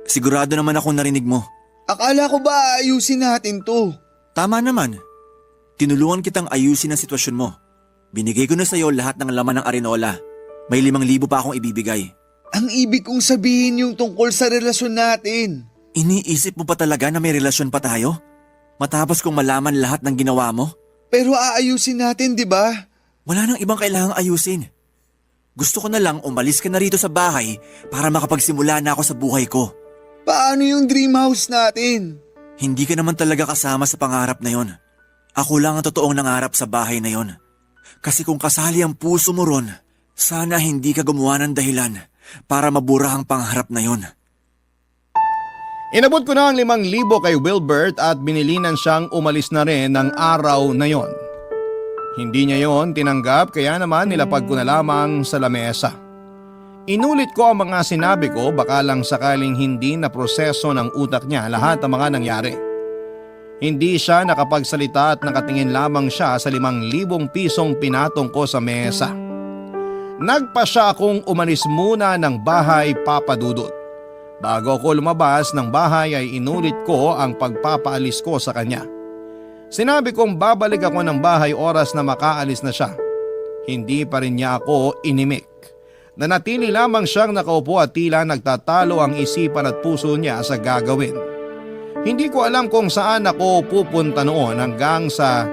Sigurado naman akong narinig mo. Akala ko ba ayusin natin to? Tama naman. Tinulungan kitang ayusin ang sitwasyon mo. Binigay ko na sa'yo lahat ng laman ng Arenola. May 5,000 pa akong ibibigay. Ang ibig kong sabihin yung tungkol sa relasyon natin. Iniisip mo pa talaga na may relasyon pa tayo? Matapos kong malaman lahat ng ginawa mo? Pero aayusin natin, di ba? Wala nang ibang kailangang ayusin. Gusto ko na lang umalis ka na rito sa bahay para makapagsimula na ako sa buhay ko. Paano yung dream house natin? Hindi ka naman talaga kasama sa pangarap na yon. Ako lang ang totoong nangarap sa bahay na yon. Kasi kung kasali ang puso mo ron, sana hindi ka gumawa ng dahilan para mabura ang pangarap na yon. Inabot ko na ang 5,000 kay Wilbert at binilinan siyang umalis na rin ng araw na yon. Hindi niya yon tinanggap kaya naman nilapag ko na lamang sa lamesa. Inulit ko ang mga sinabi ko baka lang sakaling hindi na proseso ng utak niya lahat ng mga nangyari. Hindi siya nakapagsalita at nakatingin lamang siya sa 5,000 pisong pinatong ko sa mesa. Nagpa siya akong umalis muna ng bahay, Papa Dudut. Bago ako lumabas ng bahay ay inulit ko ang pagpapaalis ko sa kanya. Sinabi kong babalik ako ng bahay oras na makaalis na siya. Hindi pa rin niya ako inimik. Nanatili lamang siyang nakaupo at tila nagtatalo ang isipan at puso niya sa gagawin. Hindi ko alam kung saan ako pupunta noon hanggang sa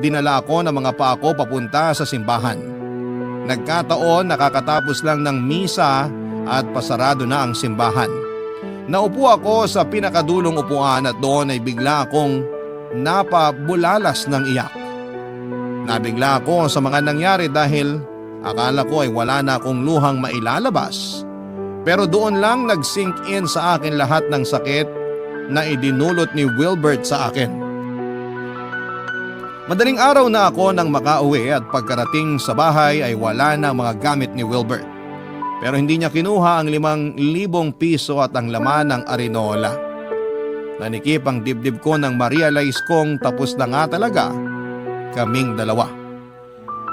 dinala ako ng mga paa ko papunta sa simbahan. Nagkataon nakakatapos lang ng misa at pasarado na ang simbahan. Naupo ako sa pinakadulong upuan at doon ay bigla akong napabulalas ng iyak. Nabigla ako sa mga nangyari dahil akala ko ay wala na akong luhang mailalabas. Pero doon lang nag-sink in sa akin lahat ng sakit na idinulot ni Wilbert sa akin. Madaling araw na ako nang makauwi at pagkarating sa bahay ay wala na mga gamit ni Wilbert. Pero hindi niya kinuha ang 5,000 piso at ang laman ng Arenola. Nanikip ang dibdib ko nang ma-realize kong tapos na nga talaga kaming dalawa.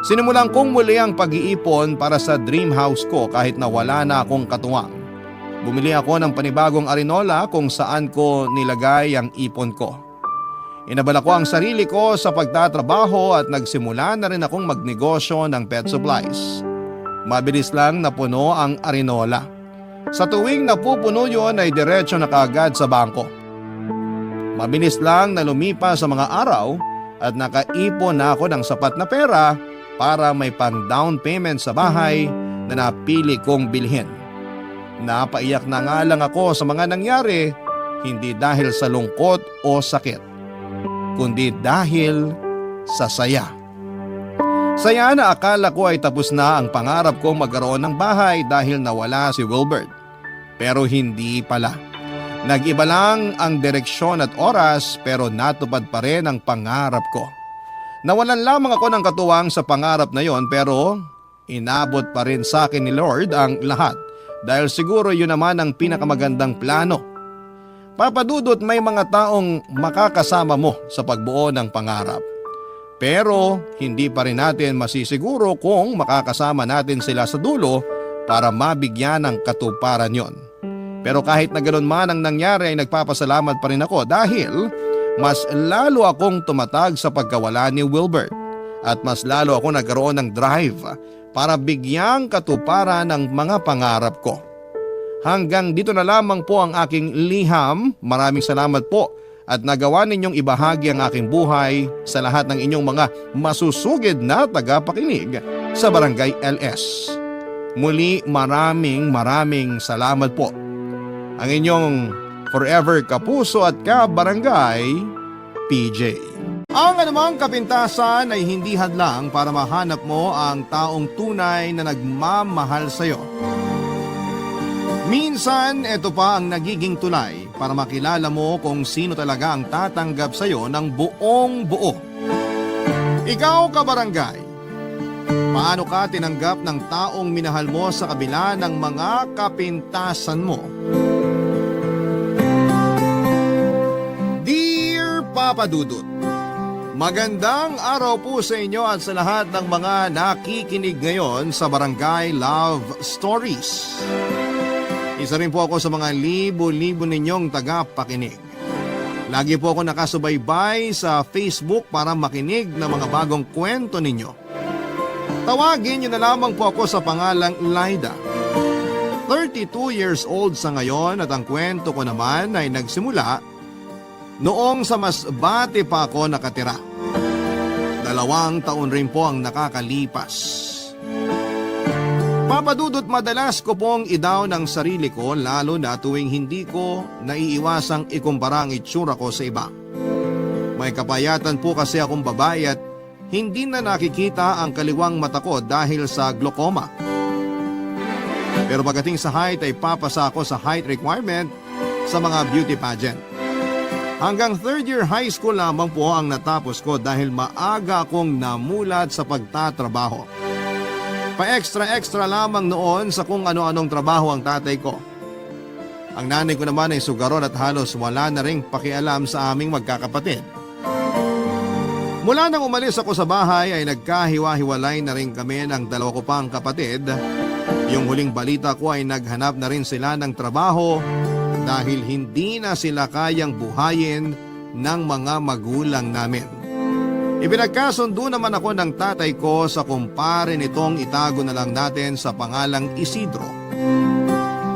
Sinimulan kong muli ang pag-iipon para sa dream house ko kahit na wala na akong katuwang. Bumili ako ng panibagong Arenola kung saan ko nilagay ang ipon ko. Inabala ko ang sarili ko sa pagtatrabaho at nagsimula na rin akong magnegosyo ng pet supplies. Mabilis lang napuno ang Arenola. Sa tuwing napupuno yon ay diretso na kaagad sa bangko. Mabilis lang na lumipas sa mga araw at nakaipon na ako ng sapat na pera para may pang down payment sa bahay na napili kong bilhin. Napaiyak na nga lang ako sa mga nangyari, hindi dahil sa lungkot o sakit, kundi dahil sa saya. Saya na akala ko ay tapos na ang pangarap kong magkaroon ng bahay dahil nawala si Wilbert. Pero hindi pala. Nag-iba lang ang direksyon at oras pero natupad pa rin ang pangarap ko. Nawalan lamang ako ng katuwang sa pangarap na yon pero inabot pa rin sa akin ni Lord ang lahat dahil siguro yun naman ang pinakamagandang plano. Papadudot may mga taong makakasama mo sa pagbuo ng pangarap. Pero hindi pa rin natin masisiguro kung makakasama natin sila sa dulo para mabigyan ng katuparan yon. Pero kahit na ganoon man ang nangyari ay nagpapasalamat pa rin ako dahil mas lalo akong tumatag sa pagkawala ni Wilbert at mas lalo ako nagkaroon ng drive para bigyang katuparan ng mga pangarap ko. Hanggang dito na lamang po ang aking liham. Maraming salamat po at nagawa ninyong ibahagi ang aking buhay sa lahat ng inyong mga masusugid na tagapakinig sa Barangay LS. Muli maraming salamat po. Ang inyong forever kapuso at kabarangay, PJ. Ang anumang kapintasan ay hindi hadlang para mahanap mo ang taong tunay na nagmamahal sa iyo. Minsan, ito pa ang nagiging tulay para makilala mo kung sino talaga ang tatanggap sa iyo ng buong buo. Ikaw, kabarangay, paano ka tinanggap ng taong minahal mo sa kabila ng mga kapintasan mo? Dear Papa Dudut, magandang araw po sa inyo at sa lahat ng mga nakikinig ngayon sa Barangay Love Stories. Isa rin po ako sa mga libo-libo ninyong tagapakinig. Lagi po ako nakasubaybay sa Facebook para makinig ng mga bagong kwento ninyo. Tawagin niyo na lamang po ako sa pangalang Lyda. 32 years old sa ngayon at ang kwento ko naman ay nagsimula noong sa mas bati pa ako nakatira. 2 taon rin po ang nakakalipas. Papadudot, madalas ko pong idaw ng sarili ko lalo na tuwing hindi ko naiiwasang ikumpara ang itsura ko sa iba. May kapayatan po kasi akong babae at hindi na nakikita ang kaliwang mata ko dahil sa glaucoma. Pero pagdating sa height ay papasa ako sa height requirement sa mga beauty pageant. Hanggang 3rd year high school lamang po ang natapos ko dahil maaga akong namulat sa pagtatrabaho. Pa-extra lamang noon sa kung ano-anong trabaho ang tatay ko. Ang nanay ko naman ay sugaron at halos wala na ring pakialam sa aming magkakapatid. Mula nang umalis ako sa bahay ay nagkahiwa-hiwalay na rin kami ng 2 ko pang kapatid. Yung huling balita ko ay naghanap na rin sila ng trabaho dahil hindi na sila kayang buhayin ng mga magulang namin. Ipinagkasundo naman ako ng tatay ko sa kumpare nitong itago na lang natin sa pangalang Isidro.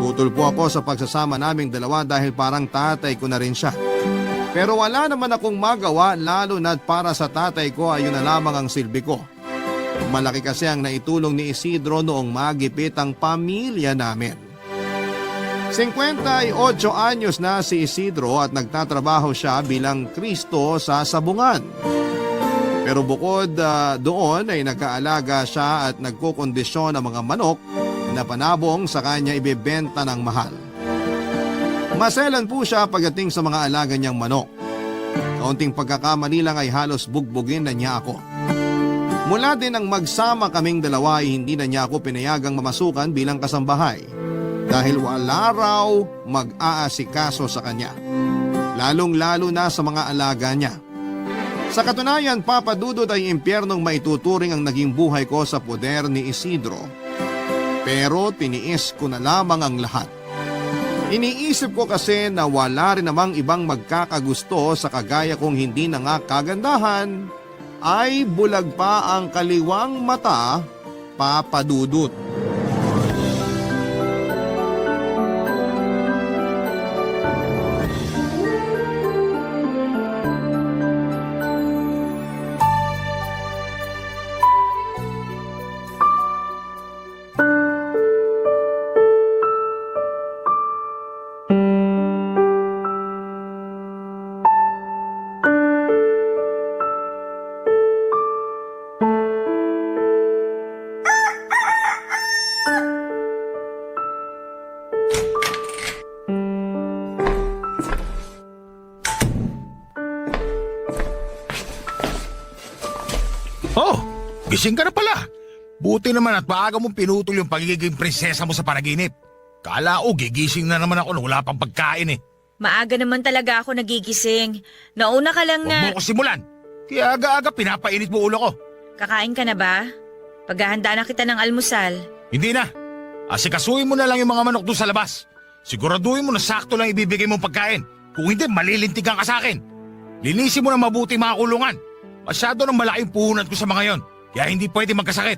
Tutol po ako sa pagsasama naming dalawa dahil parang tatay ko na rin siya. Pero wala naman akong magawa lalo na't para sa tatay ko ay yun na lamang ang silbi ko. Malaki kasi ang naitulong ni Isidro noong magipit ang pamilya namin. 58 anyos na si Isidro at nagtatrabaho siya bilang Kristo sa sabungan. Pero bukod doon ay nagkaalaga siya at nagkukondisyon ng mga manok na panabong sa kanya ibebenta ng mahal. Maselan po siya pagdating sa mga alaga niyang manok. Kaunting pagkakamali lang ay halos bugbugin na niya ako. Mula din nang magsama kaming dalawa ay hindi na niya ako pinayagang mamasukan bilang kasambahay dahil wala raw mag-aasikaso sa kanya. Lalong-lalo na sa mga alaga niya. Sa katunayan, Papadudot, ay impyernong maituturing ang naging buhay ko sa poder ni Isidro. Pero tiniis ko na lamang ang lahat. Iniisip ko kasi na wala rin namang ibang magkakagusto sa kagaya kong hindi na nga kagandahan, ay bulag pa ang kaliwang mata, Papadudot. Oh, gising ka na pala. Buti naman at maaga mong pinutol yung pagiging prinsesa mo sa panaginip. Kala ko gigising na naman ako nung wala pang pagkain eh. Maaga naman talaga ako nagigising. Nauna ka lang Huwag na... mo ko simulan. Kaya aga-aga pinapainit mo ulo ko. Kakain ka na ba? Paghahanda na kita ng almusal. Hindi na. Asikasuhin mo na lang yung mga manok doon sa labas. Siguraduhin mo na sakto lang ibibigay mong pagkain. Kung hindi, malilintigan ka sa akin. Linisin mo na mabuti mga kulungan. Masyado nang malaking puhunan ko sa mga yon. Kaya hindi pwede magkasakit.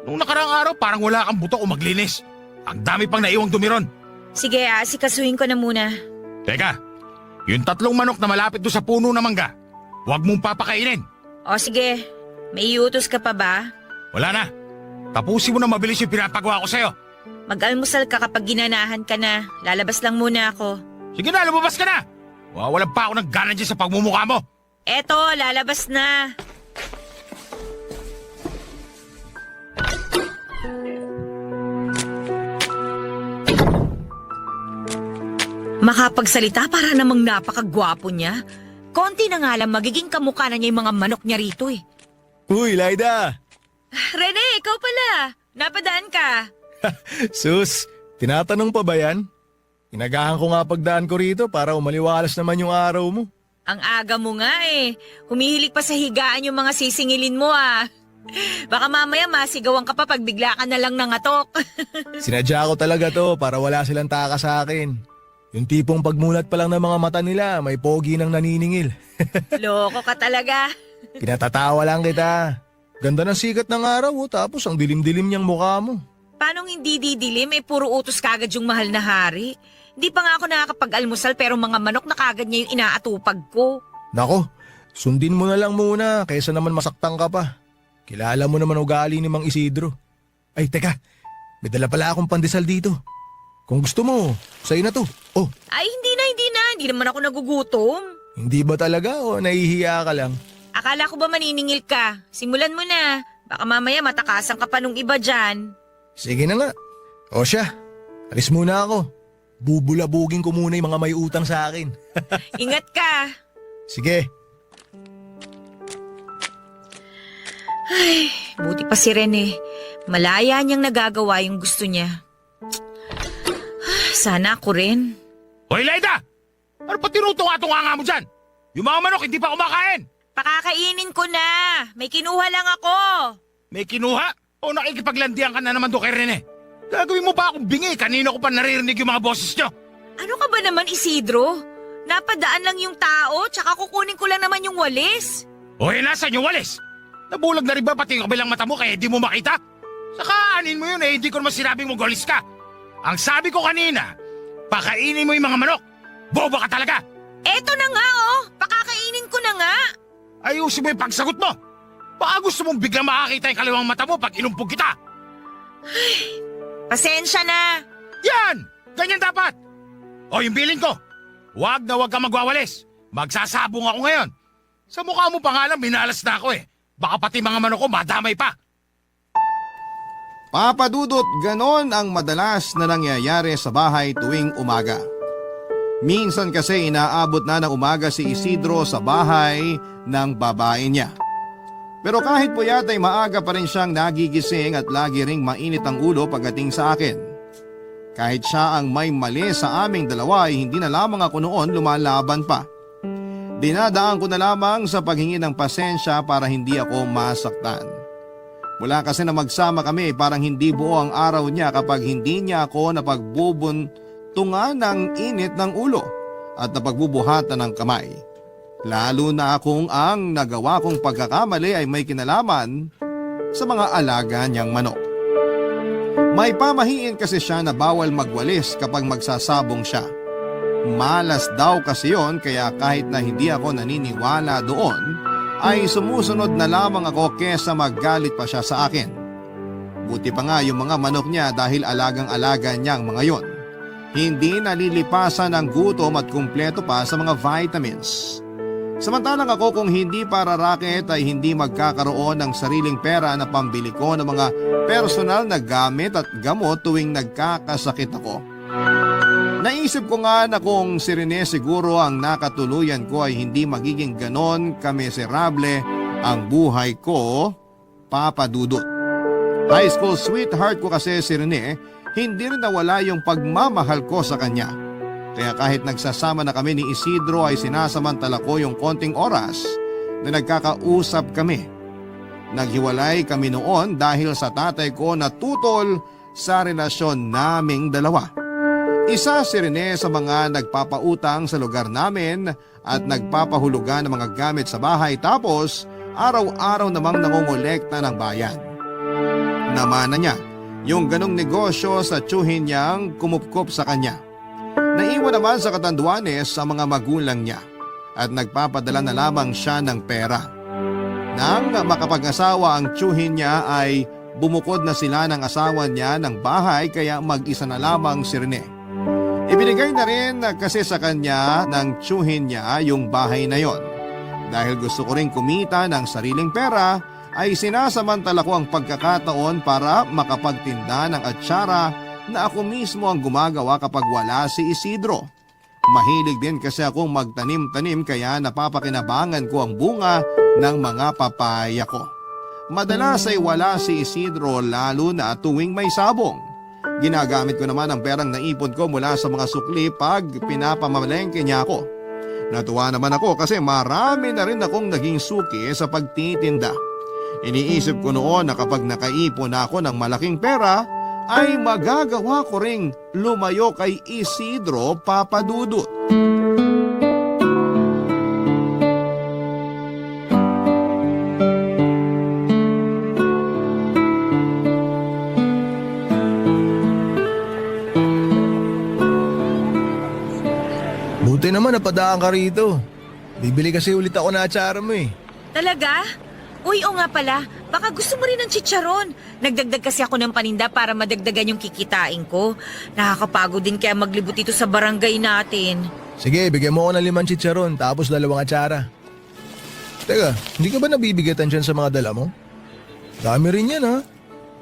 Nung nakaraang araw, parang wala kang buto o maglinis. Ang dami pang naiwang dumi ron. Sige, asikasuhin ko na muna. Teka, Yung 3 manok na malapit doon sa puno ng mangga, huwag mong papakainin. O sige, may iutos ka pa ba? Wala na. Tapusin mo na mabilis yung pinapagawa ko sa'yo. Mag-almusal ka kapag ginanahan ka na. Lalabas lang muna ako. Sige na, lumabas ka na. Wawalan pa ako ng gana dyan sa pagmumukha mo. Eto, lalabas na. Makapagsalita para namang napakagwapo niya. Konti na nga lang magiging kamukha na niya yung mga manok niya rito eh. Uy, Laida! Rene, ikaw pala. Napadaan ka. Sus, tinatanong pa ba yan? Inagahan ko nga pagdaan ko rito para umaliwalas naman yung araw mo. Ang aga mo nga eh. Humihilik pa sa higaan yung mga sisingilin mo ah. Baka mamaya masigawan ka pa pag bigla ka na lang nangatok. Sinadya ko talaga to para wala silang taka sa akin. Yung tipong pagmulat pa lang ng mga mata nila, may pogi nang naniningil. Loko ka talaga. Pinatatawa lang kita. Ganda ng sikat ng araw tapos ang dilim-dilim niyang mukha mo. Paano hindi didilim eh puro utos kagad yung mahal na hari? Hindi pa nga ako nakakapag-almusal pero mga manok na kagad niya yung inaatupag ko. Nako, sundin mo na lang muna kaysa naman masaktan ka pa. Kilala mo naman ugali ni Mang Isidro. Ay teka, may dala pala akong pandesal dito. Kung gusto mo, sa'yo na to. Oh, Ay hindi na. Hindi naman ako nagugutom. hindi ba talaga o nahihiya ka lang? Akala ko ba maniningil ka? Simulan mo na. Baka mamaya matakasan ka pa nung iba dyan. Sige na nga. O siya, alis muna ako. Bubulabugin ko muna yung mga may utang sa akin. Ingat ka. Sige. Ay, buti pa si Rene. Malaya niyang nagagawa yung gusto niya. Sana ako rin. Hoy, Laida! Ano pa tinutunga-tunga mo dyan? Yung mga manok hindi pa kumakain. Pakakainin ko na. May kinuha lang ako. May kinuha? O nakikipaglandian ka na naman doon kay Rene? Gagawin mo pa akong bingi. Kanino ko pa naririnig yung mga boses nyo? Ano ka ba naman, Isidro? Napadaan lang yung tao, tsaka kukunin ko lang naman yung walis. Hoy, nasan yung walis? Nabulag na rin ba pati yung kabilang mata mo kaya di mo makita? Saka anin mo yun eh, hindi ko naman sinabing magalis ka. Ang sabi ko kanina, pakainin mo yung mga manok. Boba ka talaga. Eto na nga oh, pakakainin ko na nga. Ayusin mo yung pagsagot mo. Baka gusto mong biglang makakita yung kaliwang mata mo pag inumpog kita. Pasensya na. Yan! Ganyan dapat. O yung bilin ko, wag na wag ka magwawalis. Magsasabong ako ngayon. Sa mukha mo pa nga lang, minalas na ako eh. Baka pati mga manok ko madamay pa. Papadudot, ganon ang madalas na nangyayari sa bahay tuwing umaga. Minsan kasi inaabot na ng umaga si Isidro sa bahay ng babae niya. Pero kahit puyat ay maaga pa rin siyang nagigising at lagi ring mainit ang ulo pagdating sa akin. Kahit siya ang may mali sa aming dalawa ay hindi na lamang ako noon lumalaban pa. Dinadaan ko na lamang sa paghingi ng pasensya para hindi ako masaktan. Mula kasi na magsama kami parang hindi buo ang araw niya kapag hindi niya ako napagbubuntungan ng init ng ulo at napagbubuhatan ng kamay. Lalo na kung ang nagawa kong pagkakamali ay may kinalaman sa mga alaga niyang manok. May pamahiin kasi siya na bawal magwalis kapag magsasabong siya. Malas daw kasi yon kaya kahit na hindi ako naniniwala doon, ay sumusunod na lamang ako kesa maggalit pa siya sa akin. Buti pa nga yung mga manok niya dahil alagang-alaga niyang mga yon. Hindi nalilipasan ng gutom at kumpleto pa sa mga vitamins. Samantalang ako kung hindi para racket ay hindi magkakaroon ng sariling pera na pambili ko ng mga personal na gamit at gamot tuwing nagkakasakit ako. Naisip ko nga na kung si Rene siguro ang nakatuluyan ko ay hindi magiging ganon kamiserable ang buhay ko, papadudot. High school sweetheart ko kasi si Rene, hindi rin nawala yung pagmamahal ko sa kanya. Kaya kahit nagsasama na kami ni Isidro ay sinasamantala ko yung konting oras na nagkakausap kami. Naghiwalay kami noon dahil sa tatay ko na tutol sa relasyon naming dalawa. Isa si Rene sa mga nagpapautang sa lugar namin at nagpapahulugan ng mga gamit sa bahay tapos araw-araw namang nangongolekta ng bayan. Namana niya yung ganong negosyo sa tsuhin niyang kumupkop sa kanya. Naiwan naman sa Catanduanes sa mga magulang niya at nagpapadala na lamang siya ng pera. Nang makapag-asawa ang tiyuhin niya ay bumukod na sila ng asawa niya ng bahay kaya mag-isa na lamang si Rene. Ibinigay na rin kasi sa kanya ng tiyuhin niya yung bahay na yon. Dahil gusto ko rin kumita ng sariling pera ay sinasamantala ko ang pagkakataon para makapagtinda ng atsara na ako mismo ang gumagawa kapag wala si Isidro. Mahilig din kasi akong magtanim-tanim kaya napapakinabangan ko ang bunga ng mga papaya ko. Madalas ay wala si Isidro lalo na tuwing may sabong. Ginagamit ko naman ang perang naipon ko mula sa mga sukli pag pinapamalengke niya ako. Natuwa naman ako kasi marami na rin akong naging suki sa pagtitinda. Iniisip ko noon na kapag nakaipon ako ng malaking pera, ay magagawa ko ring lumayo kay Isidro Papadudut. Buti naman napadaan ka rito. Bibili kasi ulit ako na atsara mo eh. Talaga? Uy, o nga pala, baka gusto mo rin ng chicharon. Nagdagdag kasi ako ng paninda para madagdagan yung kikitain ko. Nakakapagod din kaya maglibot dito sa barangay natin. Sige, bigyan mo ako ng 5 chicharon tapos 2 atsara. Teka, hindi ka ba nabibigatan dyan sa mga dala mo? Dami rin yan ha.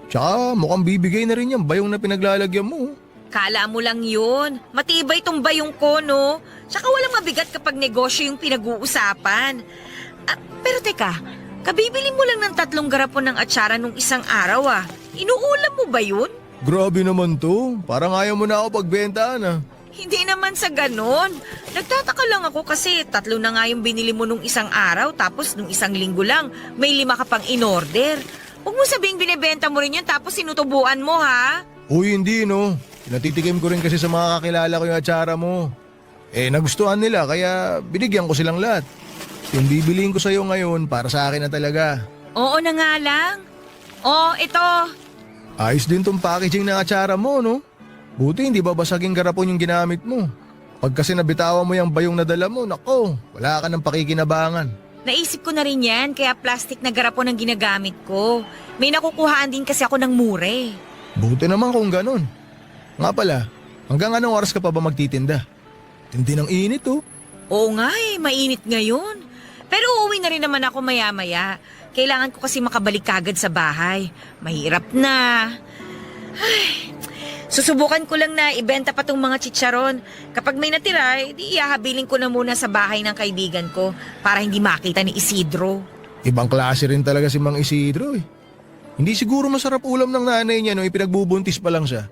Tsaka mukhang bibigay na rin yan bayong na pinaglalagyan mo. Kala mo lang yun. Matibay tong bayong ko, no? Tsaka walang mabigat kapag negosyo yung pinag-uusapan. Pero teka, kabibili mo lang ng 3 garapon ng atsara nung isang araw ah. Inuulam mo ba yun? Grabe naman to. Parang ayaw mo na ako pagbentaan ah. Hindi naman sa ganon. Nagtataka lang ako kasi 3 na nga yung binili mo nung isang araw tapos nung isang linggo lang may 5 ka pang in-order. Huwag mo sabihing binibenta mo rin yan tapos sinutubuan mo ha. Uy, hindi no. Natitikim ko rin kasi sa mga kakilala ko yung atsara mo. Nagustuhan nila kaya binigyan ko silang lahat. Yung bibiliin ko sa'yo ngayon para sa akin na talaga. Oo na nga lang. Oh, ito. Ayos din tong packaging ng atsara mo, no? Buti hindi babasaging garapon yung ginamit mo. Pag kasi nabitawan mo yung bayong nadala mo, nako, wala ka ng pakikinabangan. Naisip ko na rin yan kaya plastic na garapon ang ginagamit ko. May nakukuhaan din kasi ako ng mure. Buti naman kung ganun. Nga pala, hanggang anong oras ka pa ba magtitinda? Tindi ng init oh. Oo nga mainit ngayon. Pero uuwi na rin naman ako maya-maya. Kailangan ko kasi makabalik kagad sa bahay. Mahirap na. Ay, susubukan ko lang na ibenta pa tong mga chicharon. Kapag may natira, di ihahabilin ko na muna sa bahay ng kaibigan ko para hindi makita ni Isidro. Ibang klase rin talaga si Mang Isidro eh. Hindi siguro masarap ulam ng nanay niya nung ipinagbubuntis pa lang siya.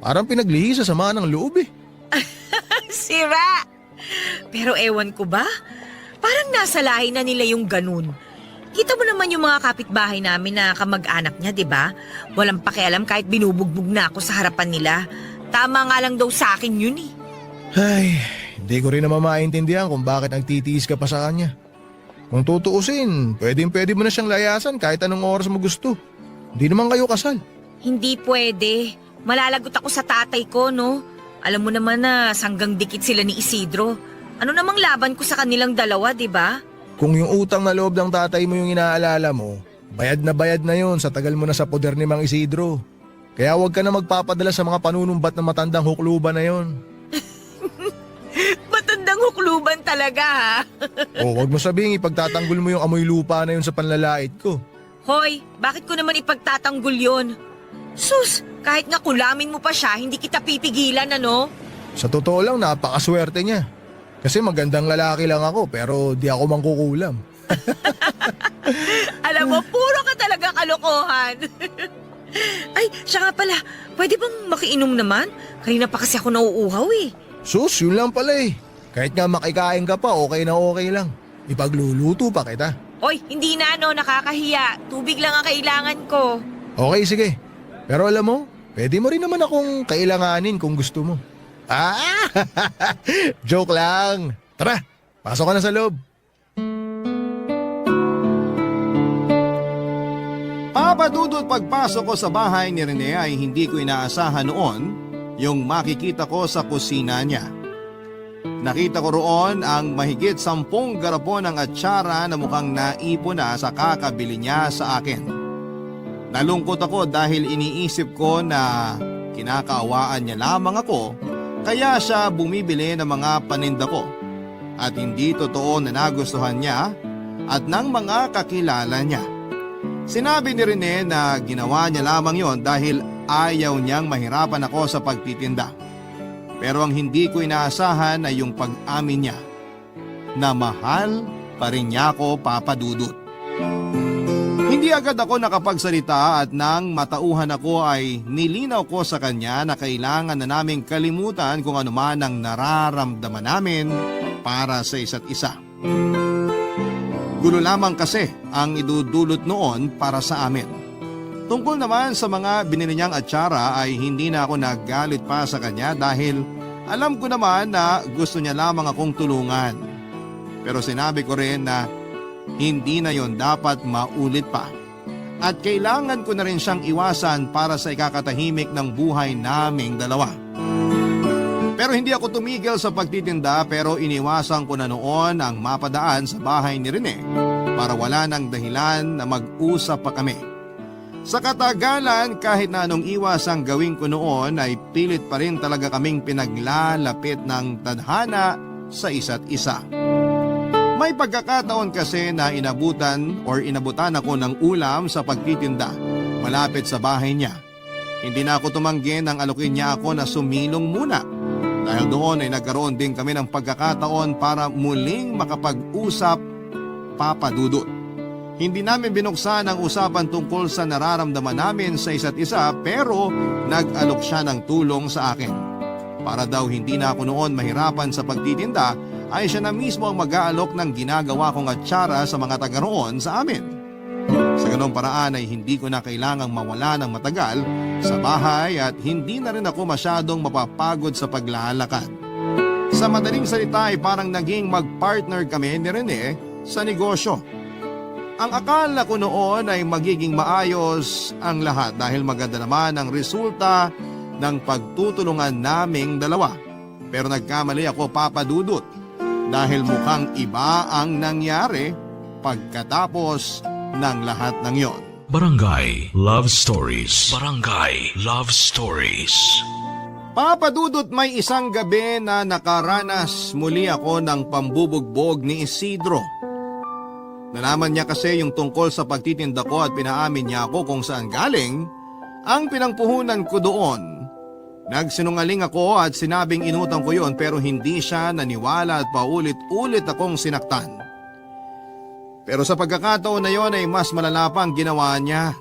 Parang pinaglihi sa sama ng loob eh. Sira! Pero ewan ko ba? Parang nasa lahi na nila yung ganun. Kita mo naman yung mga kapitbahay namin na kamag-anak niya, di ba? Walang pakialam kahit binubugbog na ako sa harapan nila. Tama nga lang daw sa akin yun eh. Ay, hindi ko rin naman maintindihan kung bakit nagtitiis ka pa sa kanya. Kung tutuusin, pwede mo na siyang layasan kahit anong oras mo gusto. Hindi naman kayo kasal. Hindi pwede. Malalagot ako sa tatay ko, no? Alam mo naman na sanggang dikit sila ni Isidro. Ano namang laban ko sa kanilang dalawa, di ba? Kung yung utang na loob ng tatay mo yung inaalala mo, bayad na yun sa tagal mo na sa poder ni Mang Isidro. Kaya huwag ka na magpapadala sa mga panunumbat ng matandang hukluban na yon. Matandang hukluban talaga, ha? O huwag mo sabihin ipagtatanggol mo yung amoy lupa na yun sa panlalait ko. Hoy, bakit ko naman ipagtatanggol yon? Sus, kahit nga kulamin mo pa siya, hindi kita pipigilan, ano? Sa totoo lang, napakaswerte niya. Kasi magandang lalaki lang ako pero di ako mangkukulam. Alam mo, puro ka talaga kalokohan. Ay, siya nga pala, pwede bang makiinom naman? Kanina pa kasi ako nauuhaw eh. Sus, yun lang pala eh. Kahit nga makikain ka pa, okay na okay lang. Ipagluluto pa kita. Oy, hindi na no, nakakahiya. Tubig lang ang kailangan ko. Okay, sige. Pero alam mo, pwede mo rin naman akong kailanganin kung gusto mo. Joke lang. Tara, pasok ka na sa loob. Papadudot pagpasok ko sa bahay ni Rene ay hindi ko inaasahan noon yung makikita ko sa kusina niya. Nakita ko roon ang mahigit 10 garapon ng atsara na mukhang naipon na sa kakabili niya sa akin. Nalungkot ako dahil iniisip ko na kinakaawaan niya lamang ako kaya siya bumibili ng mga paninda ko. At hindi totoo na nagustuhan niya at ng mga kakilala niya. Sinabi ni Rene na ginawa niya lamang yon dahil ayaw niyang mahirapan ako sa pagtitinda. Pero ang hindi ko inaasahan ay yung pag-amin niya na mahal pa rin niya ako, Papa Dudut. Hindi agad ako nakapagsalita at nang matauhan ako ay nilinaw ko sa kanya na kailangan na naming kalimutan kung ano man ang nararamdaman namin para sa isa't isa. Gulo lamang kasi ang idudulot noon para sa amin. Tungkol naman sa mga binili niyang atsara ay hindi na ako naggalit pa sa kanya dahil alam ko naman na gusto niya lamang akong tulungan. Pero sinabi ko rin na hindi na yon dapat maulit pa. At kailangan ko na rin siyang iwasan para sa ikakatahimik ng buhay naming dalawa. Pero hindi ako tumigil sa pagtitinda pero iniwasan ko na noon ang mapadaan sa bahay ni Rene para wala nang dahilan na mag-usap pa kami. Sa katagalan, kahit na anong iwas ang gawin ko noon ay pilit pa rin talaga kaming pinaglalapit ng tadhana sa isa't isa. May pagkakataon kasi na inabutan ako ng ulam sa pagtitinda malapit sa bahay niya. Hindi na ako tumanggi nang alokin niya ako na sumilong muna. Dahil doon ay nagkaroon din kami ng pagkakataon para muling makapag-usap, Papa Dudut. Hindi namin binuksan ang usapan tungkol sa nararamdaman namin sa isa't isa pero nag-alok siya ng tulong sa akin. Para daw hindi na ako noon mahirapan sa pagtitinda ay siya na mismo ang mag-aalok ng ginagawa kong atsara sa mga taga roon sa amin. Sa ganong paraan ay hindi ko na kailangang mawala ng matagal sa bahay at hindi na rin ako masyadong mapapagod sa paglalakad. Sa madaling salita ay parang naging mag-partner kami ni Rene sa negosyo. Ang akala ko noon ay magiging maayos ang lahat dahil maganda naman ang resulta ng pagtutulungan naming dalawa. Pero nagkamali ako, Papa Dudut, dahil mukhang iba ang nangyari pagkatapos ng lahat ng yon. Barangay Love Stories. Barangay Love Stories. Papa Dudut, may isang gabi na nakaranas muli ako ng pambubugbog ni Isidro. Nalaman niya kasi yung tungkol sa pagtitinda ko at pinaamin niya ako kung saan galing ang pinangpuhunan ko doon. Nagsinungaling ako at sinabing inutang ko yon pero hindi siya naniwala at paulit-ulit akong sinaktan. Pero sa pagkakataon na yon ay mas malala pa ang ginawa niya.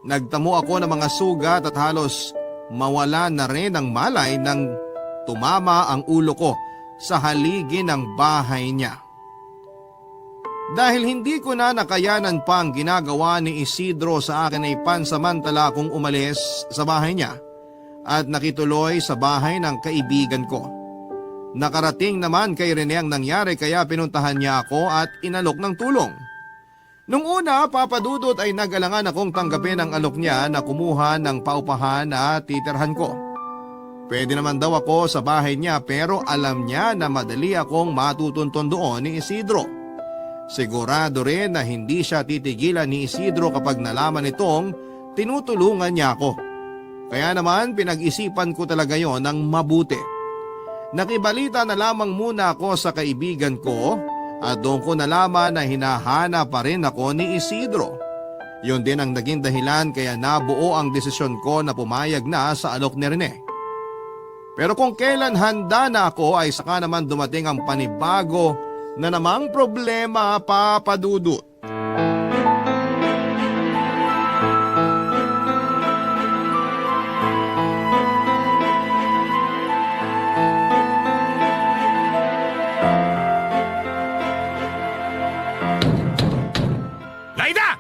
Nagtamo ako ng mga sugat at halos mawala na rin ang malay nang tumama ang ulo ko sa haligi ng bahay niya. Dahil hindi ko na nakayanan pa ang ginagawa ni Isidro sa akin ay pansamantala akong umalis sa bahay niya at nakituloy sa bahay ng kaibigan ko. Nakarating naman kay Rene ang nangyari kaya pinuntahan niya ako at inalok ng tulong. Nung una, Papa Dudut, ay nag-alangan akong tanggapin ang alok niya na kumuha ng paupahan at titirhan ko. Pwede naman daw ako sa bahay niya pero alam niya na madali akong matutunton doon ni Isidro. Sigurado rin na hindi siya titigilan ni Isidro kapag nalaman itong tinutulungan niya ako. Kaya naman pinag-isipan ko talaga yon ng mabuti. Nakibalita na lamang muna ako sa kaibigan ko at doon ko nalaman na hinahana pa rin ako ni Isidro. Yun din ang naging dahilan kaya nabuo ang desisyon ko na pumayag na sa alok ni Rene. Pero kung kailan handa na ako ay saka naman dumating ang panibago na namang problema, Papa Dudut. Laida!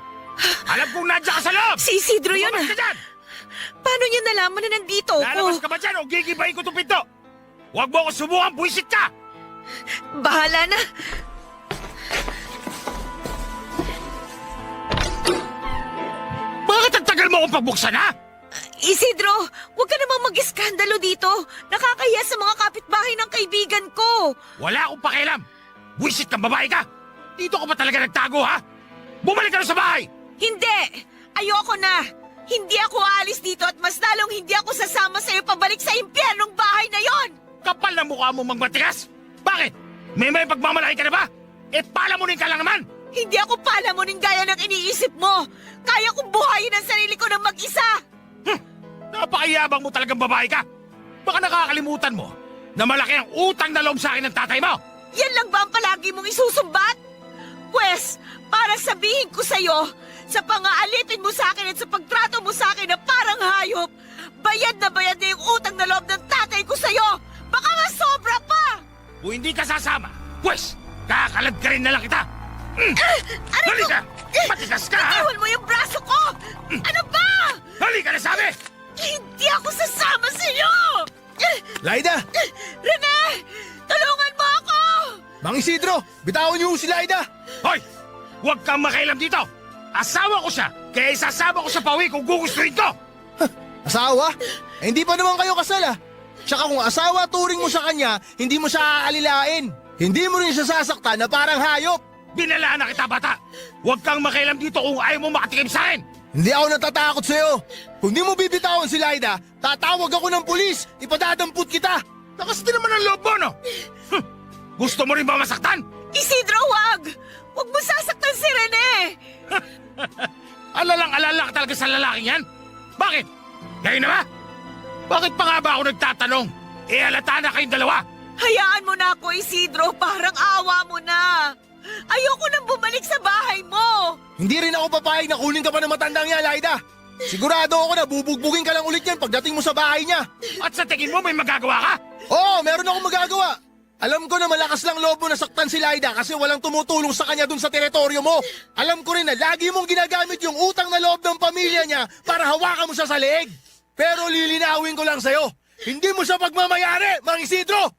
Alam kong nandiyan ka sa loob! Si Isidro yun Lumabas ah. ka dyan! Paano niya nalaman na nandito Lalabas ako? ka ba dyan o gigibahin ko itong pinto? Huwag mo ako subukan, buwisit ka! Bahala na. Bakit ang tagal mo akong pagbuksan, ha? Isidro, huwag ka namang mag-iskandalo dito. Nakakahiya sa mga kapitbahay ng kaibigan ko. Wala akong pakialam! Buisit kang babae ka! Dito ka pa talaga nagtago, ha? Bumalik ka na sa bahay! Hindi! Ayoko na! Hindi ako aalis dito at mas lalong hindi ako sasama sa'yo pabalik sa impyernong bahay na yon! Kapal na mukha mo magmatigas! Bakit? May pagmamalaki ka na ba? Palamunin ka lang naman! Hindi ako palamunin gaya ng iniisip mo! Kaya kong buhayin ang sarili ko ng mag-isa! Napakayabang mo talagang babae ka! Baka nakakalimutan mo na malaki ang utang na loob sa akin ng tatay mo! Yan lang ba ang palagi mong isusumbat? Pwes, para sabihin ko sa'yo, sa pangaalipin mo sa akin at sa pagtrato mo sa akin na parang hayop, bayad na yung utang na loob ng tatay ko sa'yo! Baka nga sobra pa! Kung hindi ka sasama, pues, kakalad ka rin na lang kita! Aray Halika! Matigas ka, ha? Iwan mo yung braso ko! Ano ba? Halika na sabi! Hindi ako sasama sa'yo! Laida! Rene! Tulungan mo ako! Mang Isidro! Bitawan niyo si Laida! Hoy! Huwag kang makailam dito! Asawa ko siya, kaya isasama ko sa pauwi kung gugustuhin ko! Asawa? Hindi pa naman kayo kasal ah. Tsaka kung asawa turing mo sa kanya, hindi mo siya aalilain. Hindi mo rin siya sasaktan na parang hayop. Binalaan na kita, bata! Huwag kang makailam dito kung ayaw mo makatikim sa akin! Hindi ako natatakot sa'yo. Kung di mo bibitawan si Laida, tatawag ako ng pulis. Ipadadamput kita. Lakas din naman ang loob mo, no? Gusto mo rin ba masaktan? Isidro, wag! Huwag mo sasaktan si Rene! Alalang-alala ka talaga sa lalaking yan? Bakit? Ngayon na ba? Bakit pa nga ba ako nagtatanong? Halata na kayong dalawa! Hayaan mo na ako, Isidro. Parang awa mo na. Ayoko nang bumalik sa bahay mo. Hindi rin ako papayag na kunin ka pa ng matandang yan, Laida. Sigurado ako na bubugbugin ka lang ulit yan pagdating mo sa bahay niya. At sa tingin mo may magagawa ka? Oo, meron akong magagawa. Alam ko na malakas lang loob mo na saktan si Laida kasi walang tumutulong sa kanya dun sa teritoryo mo. Alam ko rin na lagi mong ginagamit yung utang na loob ng pamilya niya para hawakan mo siya sa leeg. Pero lilinawin ko lang sa'yo, hindi mo siya pagmamayari, Mang Isidro!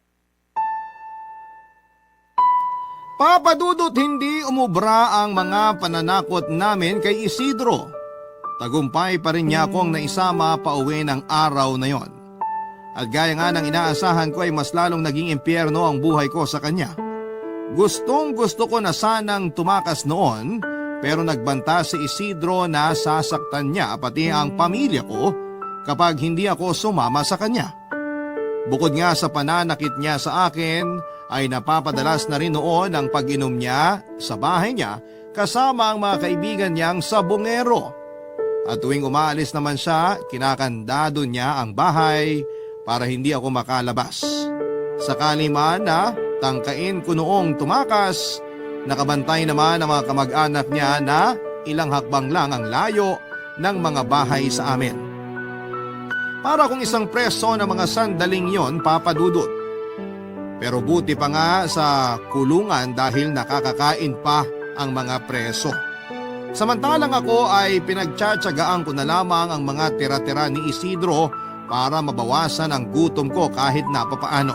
Papadudot hindi umubra ang mga pananakot namin kay Isidro. Tagumpay pa rin niya akong naisama pauwi ng araw na yon. At gaya nga ng inaasahan ko ay mas lalong naging impyerno ang buhay ko sa kanya. Gustong gusto ko na sanang tumakas noon pero nagbanta si Isidro na sasaktan niya pati ang pamilya ko kapag hindi ako sumama sa kanya. Bukod nga sa pananakit niya sa akin ay napapadalas na rin noon ang pag-inom niya sa bahay niya kasama ang mga kaibigan niyang sabongero. At tuwing umaalis naman siya, kinakandado niya ang bahay para hindi ako makalabas. Sakali man na tangkain ko noong tumakas, nakabantay naman ang mga kamag-anak niya na ilang hakbang lang ang layo ng mga bahay sa amin. Para kung isang preso ng mga sandaling yon, papadudot. Pero buti pa nga sa kulungan dahil nakakakain pa ang mga preso. Samantalang ako ay pinagtsatsagaan ko na lamang ang mga tira-tira ni Isidro para mabawasan ang gutom ko kahit napapaano.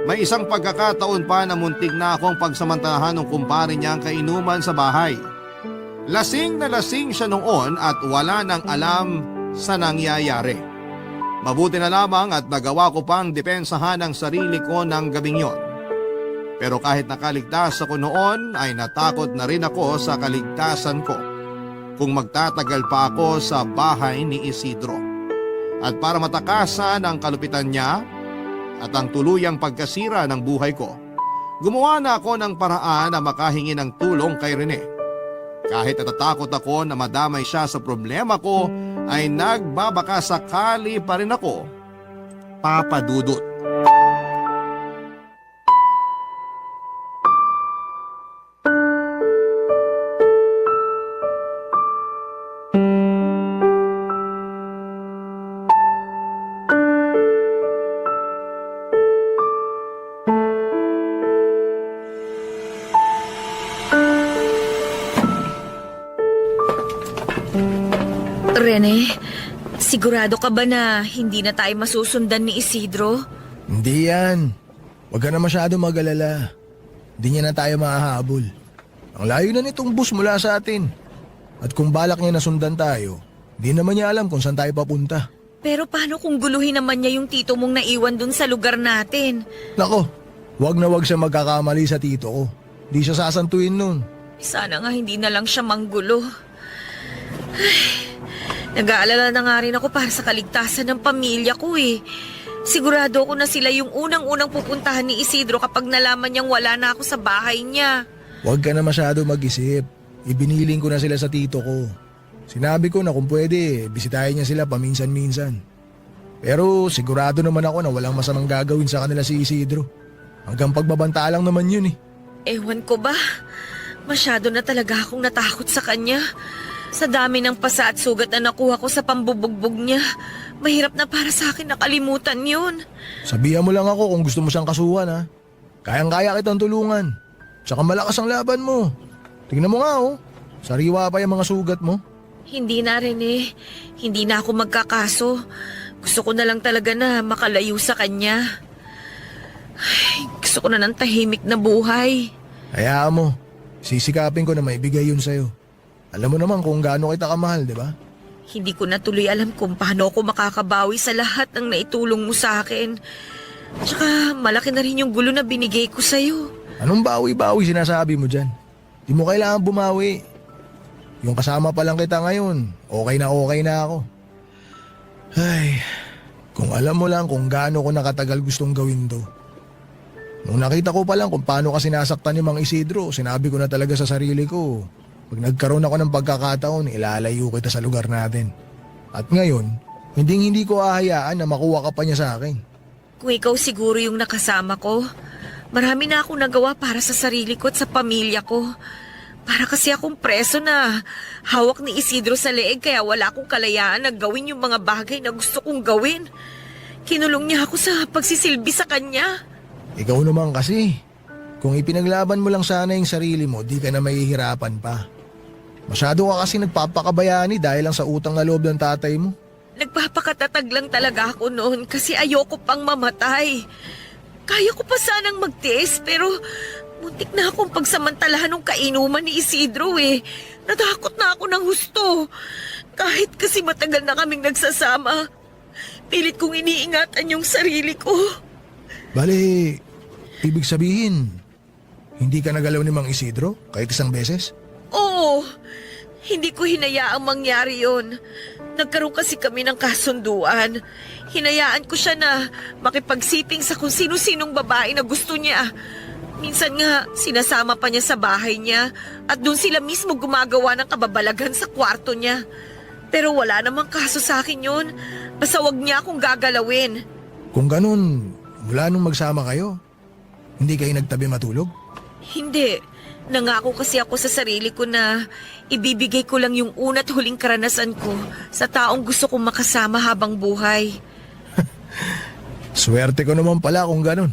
May isang pagkakataon pa na muntik na akong pagsamantalahan ng kumpare niyang kainuman sa bahay. Lasing na lasing siya noon at wala nang alam sa nangyayari. Mabuti na lamang at nagawa ko pang depensahan ang sarili ko ng gabing yon. Pero kahit nakaligtas ako noon ay natakot na rin ako sa kaligtasan ko kung magtatagal pa ako sa bahay ni Isidro. At para matakasan ang kalupitan niya at ang tuluyang pagkasira ng buhay ko, gumawa na ako ng paraan na makahingi ng tulong kay Rene. Kahit natatakot ako na madamay siya sa problema ko, ay nagbabaka sakali pa rin ako, papadudot. Rene, sigurado ka ba na hindi na tayo masusundan ni Isidro? Hindi yan. Huwag ka na masyado mag-alala. Hindi niya na tayo mahahabol. Ang layo na nitong bus mula sa atin. At kung balak niya na sundan tayo, Di naman niya alam kung saan tayo papunta. Pero paano kung guluhin naman niya yung tito mong naiwan dun sa lugar natin? Nako, wag na wag siya magkakamali sa tito ko. Di siya sasantuin nun. Sana nga hindi na lang siya manggulo. Ay, nag-aalala na nga rin ako para sa kaligtasan ng pamilya ko eh. Sigurado ko na sila yung unang-unang pupuntahan ni Isidro kapag nalaman niyang wala na ako sa bahay niya. Huwag ka na masyado mag-isip. Ibiniling ko na sila sa tito ko. Sinabi ko na kung pwede, bisitahin niya sila paminsan-minsan. Pero sigurado naman ako na walang masamang gagawin sa kanila si Isidro. Hanggang pagbabanta lang naman yun eh. Ewan ko ba? Masyado na talaga akong natakot sa kanya. Sa dami ng pasa at sugat na nakuha ko sa pambubugbog niya, mahirap na para sa akin nakalimutan yun. Sabihan mo lang ako kung gusto mo siyang kasuhan ha. Kayang-kaya kitang tulungan. Tsaka malakas ang laban mo. Tingnan mo nga oh. Sariwa pa yung mga sugat mo. Hindi na rin eh. Hindi na ako magkakaso. Gusto ko na lang talaga na makalayo sa kanya. Ay, gusto ko na ng tahimik na buhay. Hayaan mo. Sisikapin ko na maibigay yun sa'yo. Alam mo naman kung gaano kita kamahal, di ba? Hindi ko na tuloy alam kung paano ako makakabawi sa lahat ng naitulong mo sa akin. Tsaka malaki na rin yung gulo na binigay ko sa'yo. Anong bawi-bawi sinasabi mo dyan? Di mo kailangan bumawi. Yung kasama pa lang kita ngayon, okay na ako. Ay, kung alam mo lang kung gaano ko nakatagal gustong gawin to. Nung nakita ko pa lang kung paano ka sinasaktan ni Mang Isidro, sinabi ko na talaga sa sarili ko, pag nagkaroon ako ng pagkakataon, ilalayo kita sa lugar natin. At ngayon, hindi ko ahayaan na makuha ka pa niya sa akin. Kung ikaw siguro yung nakasama ko, marami na akong nagawa para sa sarili ko at sa pamilya ko. Para kasi akong preso na hawak ni Isidro sa leeg kaya wala akong kalayaan na gawin yung mga bagay na gusto kong gawin. Kinulong niya ako sa pagsisilbi sa kanya. Ikaw naman kasi, kung ipinaglaban mo lang sana yung sarili mo, di ka na mahihirapan pa. Masyado ka kasi nagpapakabayani dahil lang sa utang na loob ng tatay mo. Nagpapakatatag lang talaga ako noon kasi ayoko pang mamatay. Kaya ko pa sanang magtiis pero muntik na akong pagsamantalahan ng kainuman ni Isidro eh. Natakot na ako ng husto. Kahit kasi matagal na kaming nagsasama, pilit kong iniingatan yung sarili ko. Bale, ibig sabihin, hindi ka nagalaw ni Mang Isidro kahit isang beses? Oo, hindi ko hinayaang mangyari yon. Nagkaroon kasi kami ng kasunduan. Hinayaan ko siya na makipagsiping sa kung sino-sinong babae na gusto niya. Minsan nga, sinasama pa niya sa bahay niya at doon sila mismo gumagawa ng kababalagan sa kwarto niya. Pero wala namang kaso sa akin yun. Basta wag niya akong gagalawin. Kung ganun, mula nung magsama kayo, hindi kayo nagtabi matulog? Hindi. Nangako kasi ako sa sarili ko na ibibigay ko lang yung una't huling karanasan ko sa taong gusto kong makasama habang buhay. Swerte ko naman pala kung ganun.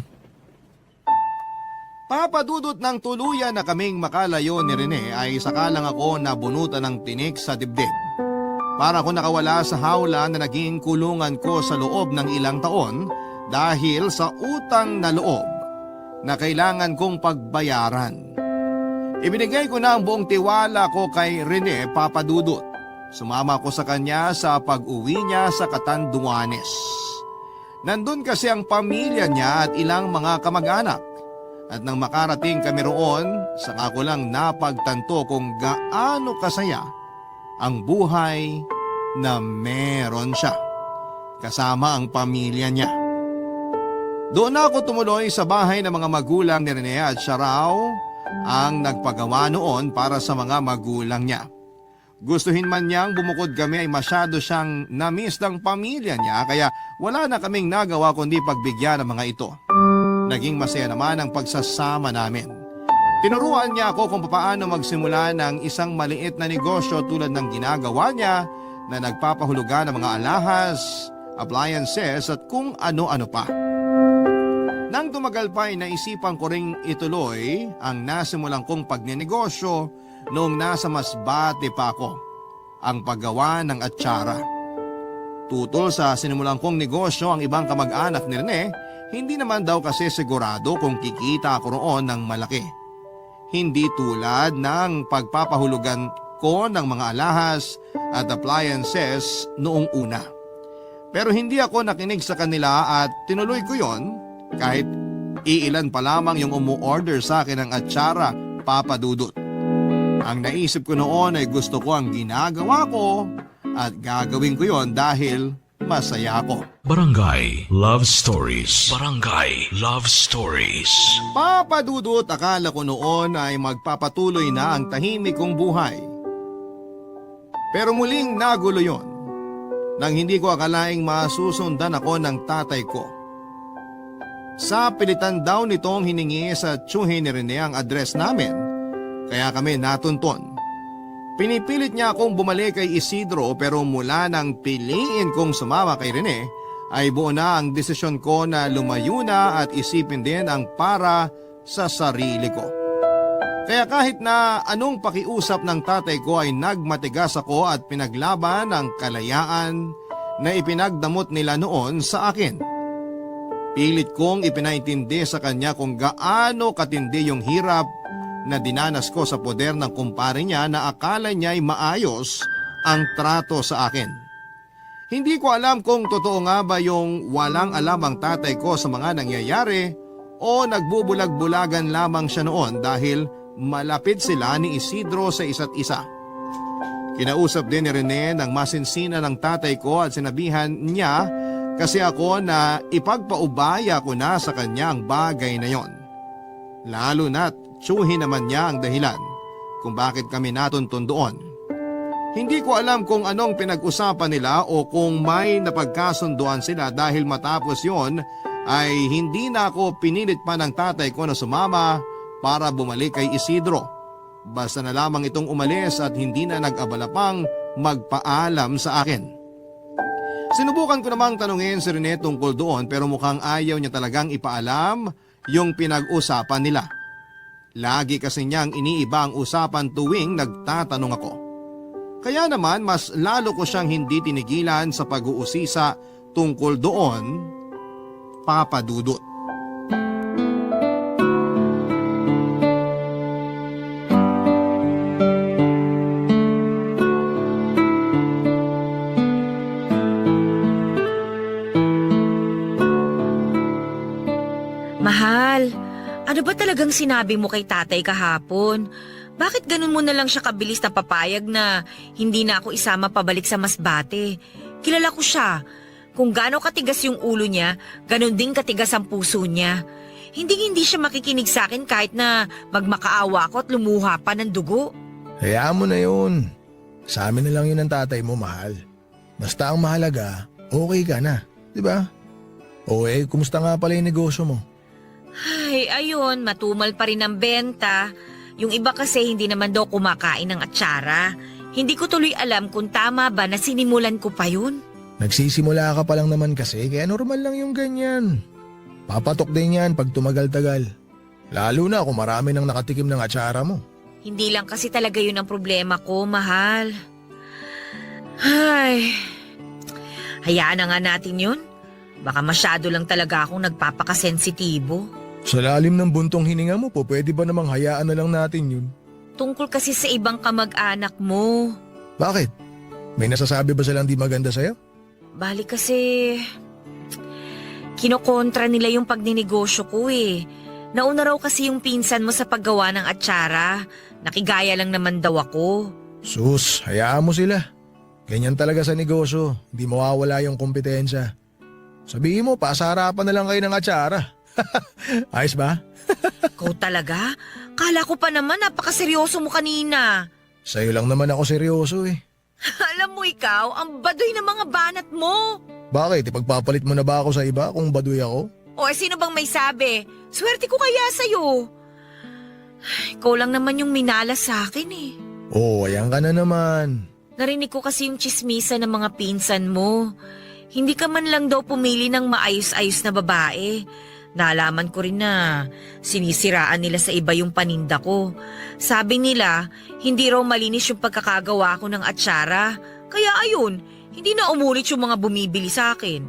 Papadudot ng tuluyan na kaming makalayo ni Rene ay sakalang ako nabunutan ng tinik sa dibdib. Para ako nakawala sa hawla na naging kulungan ko sa loob ng ilang taon dahil sa utang na loob na kailangan kong pagbayaran. Ibinigay ko na ang buong tiwala ko kay Rene Papadudot. Sumama ko sa kanya sa pag-uwi niya sa Catanduanes. Nandun kasi ang pamilya niya at ilang mga kamag-anak. At nang makarating kami roon, saka ko lang napagtanto kung gaano kasaya ang buhay na meron siya. Kasama ang pamilya niya. Doon ako tumuloy sa bahay ng mga magulang ni Rene at siya raw ang nagpagawa noon para sa mga magulang niya. Gustuhin man niyang bumukod kami ay masyado siyang na-miss ng pamilya niya kaya wala na kaming nagawa kundi pagbigyan ng mga ito. Naging masaya naman ang pagsasama namin. Tinuruan niya ako kung paano magsimula ng isang maliit na negosyo tulad ng ginagawa niya na nagpapahulugan ng mga alahas, appliances at kung ano-ano pa. Nang tumagal pa ay naisipan ko ring ituloy ang nasimulang kong pagnenegosyo noong nasa Masbate pa ako, ang paggawa ng atsara. Tutol sa sinimulang kong negosyo ang ibang kamag-anak ni Rene, hindi naman daw kasi sigurado kung kikita ako roon ng malaki. Hindi tulad ng pagpapahulugan ko ng mga alahas at appliances noong una. Pero hindi ako nakinig sa kanila at tinuloy ko yon kahit iilan pa lamang yung umu-order sa akin ng atsara, Papa Dudut. Ang naisip ko noon ay gusto ko ang ginagawa ko at gagawin ko yon dahil masaya ako. Barangay Love Stories. Barangay Love Stories. Papa Dudut, akala ko noon ay magpapatuloy na ang tahimik kong buhay. Pero muling nagulo yon nang hindi ko akalaing masusundan ako ng tatay ko. Sa pilitan daw nitong hiningi sa tiyuhin ni Rene ang address namin, kaya kami natunton. Pinipilit niya akong bumalik kay Isidro pero mula nang piliin kong sumama kay Rene, ay buo na ang desisyon ko na lumayo na at isipin din ang para sa sarili ko. Kaya kahit na anong pakiusap ng tatay ko ay nagmatigas ako at pinaglaban ang kalayaan na ipinagdamot nila noon sa akin. Pilit kong ipinaintindi sa kanya kung gaano katindi yung hirap na dinanas ko sa poder ng kumpare niya na akala niya ay maayos ang trato sa akin. Hindi ko alam kung totoo nga ba yung walang alam ang tatay ko sa mga nangyayari o nagbubulag-bulagan lamang siya noon dahil malapit sila ni Isidro sa isa't isa. Kinausap din ni Rene ng masinsina ng tatay ko at sinabihan niya kasi ako na ipagpaubaya ko na sa kanya ang bagay na yon. Lalo na't tiyuhin naman niya ang dahilan kung bakit kami natuntun doon. Hindi ko alam kung anong pinag-usapan nila o kung may napagkasunduan sila dahil matapos yon ay hindi na ako pinilit pa ng tatay ko na sumama para bumalik kay Isidro. Basta na lamang itong umalis at hindi na nag-abala pang magpaalam sa akin. Sinubukan ko namang tanungin si Rene tungkol doon pero mukhang ayaw niya talagang ipaalam yung pinag-usapan nila. Lagi kasi niyang iniiba ang usapan tuwing nagtatanong ako. Kaya naman mas lalo ko siyang hindi tinigilan sa pag-uusisa tungkol doon, Papa Dudut. Mahal, ano ba talagang sinabi mo kay tatay kahapon? Bakit ganun mo na lang siya kabilis na papayag na hindi na ako isama pabalik sa Masbate? Kilala ko siya. Kung gaano katigas yung ulo niya, ganun din katigas ang puso niya. Hindi siya makikinig sa akin kahit na magmakaawa ako at lumuha pa ng dugo. Hayaan mo na yun. Sa amin na lang yun ang tatay mo, mahal. Basta ang mahalaga, okay ka na. Diba? O kumusta nga pala yung negosyo mo? Ay, ayun, matumal pa rin ang benta. Yung iba kasi hindi naman daw kumakain ng atsara. Hindi ko tuloy alam kung tama ba na sinimulan ko pa yun. Nagsisimula ka pa lang naman kasi, kaya normal lang yung ganyan. Papatok din yan pag tumagal-tagal. Lalo na kung marami nang nakatikim ng atsara mo. Hindi lang kasi talaga yun ang problema ko, mahal. Ay, hayaan na nga natin yun. Baka masyado lang talaga akong nagpapakasensitibo. Sa lalim ng buntong hininga mo po, pwede ba namang hayaan na lang natin yun? Tungkol kasi sa ibang kamag-anak mo. Bakit? May nasasabi ba silang di maganda sa'yo? Bali kasi, kinokontra nila yung pagninegosyo ko eh. Nauna raw kasi yung pinsan mo sa paggawa ng atsara. Nakigaya lang naman daw ako. Sus, hayaan mo sila. Ganyan talaga sa negosyo, hindi mawawala yung kompetensya. Sabihin mo, pasarapan na lang kayo ng atsara. Ayos ba? Ikaw talaga? Kala ko pa naman napakaseryoso mo kanina. Sa'yo lang naman ako seryoso eh. Alam mo ikaw, ang baduy ng mga banat mo. Bakit? Ipagpapalit mo na ba ako sa iba kung baduy ako? O sino bang may sabi? Swerte ko kaya sa'yo. Ikaw lang naman yung minalas sa akin eh. Oo, ayan ka na naman. Narinig ko kasi yung chismisa ng mga pinsan mo. Hindi ka man lang daw pumili ng maayos-ayos na babae. Nalaman ko rin na sinisiraan nila sa iba yung paninda ko. Sabi nila, hindi raw malinis yung pagkakagawa ko ng atsara. Kaya ayun, hindi na umulit yung mga bumibili sa akin.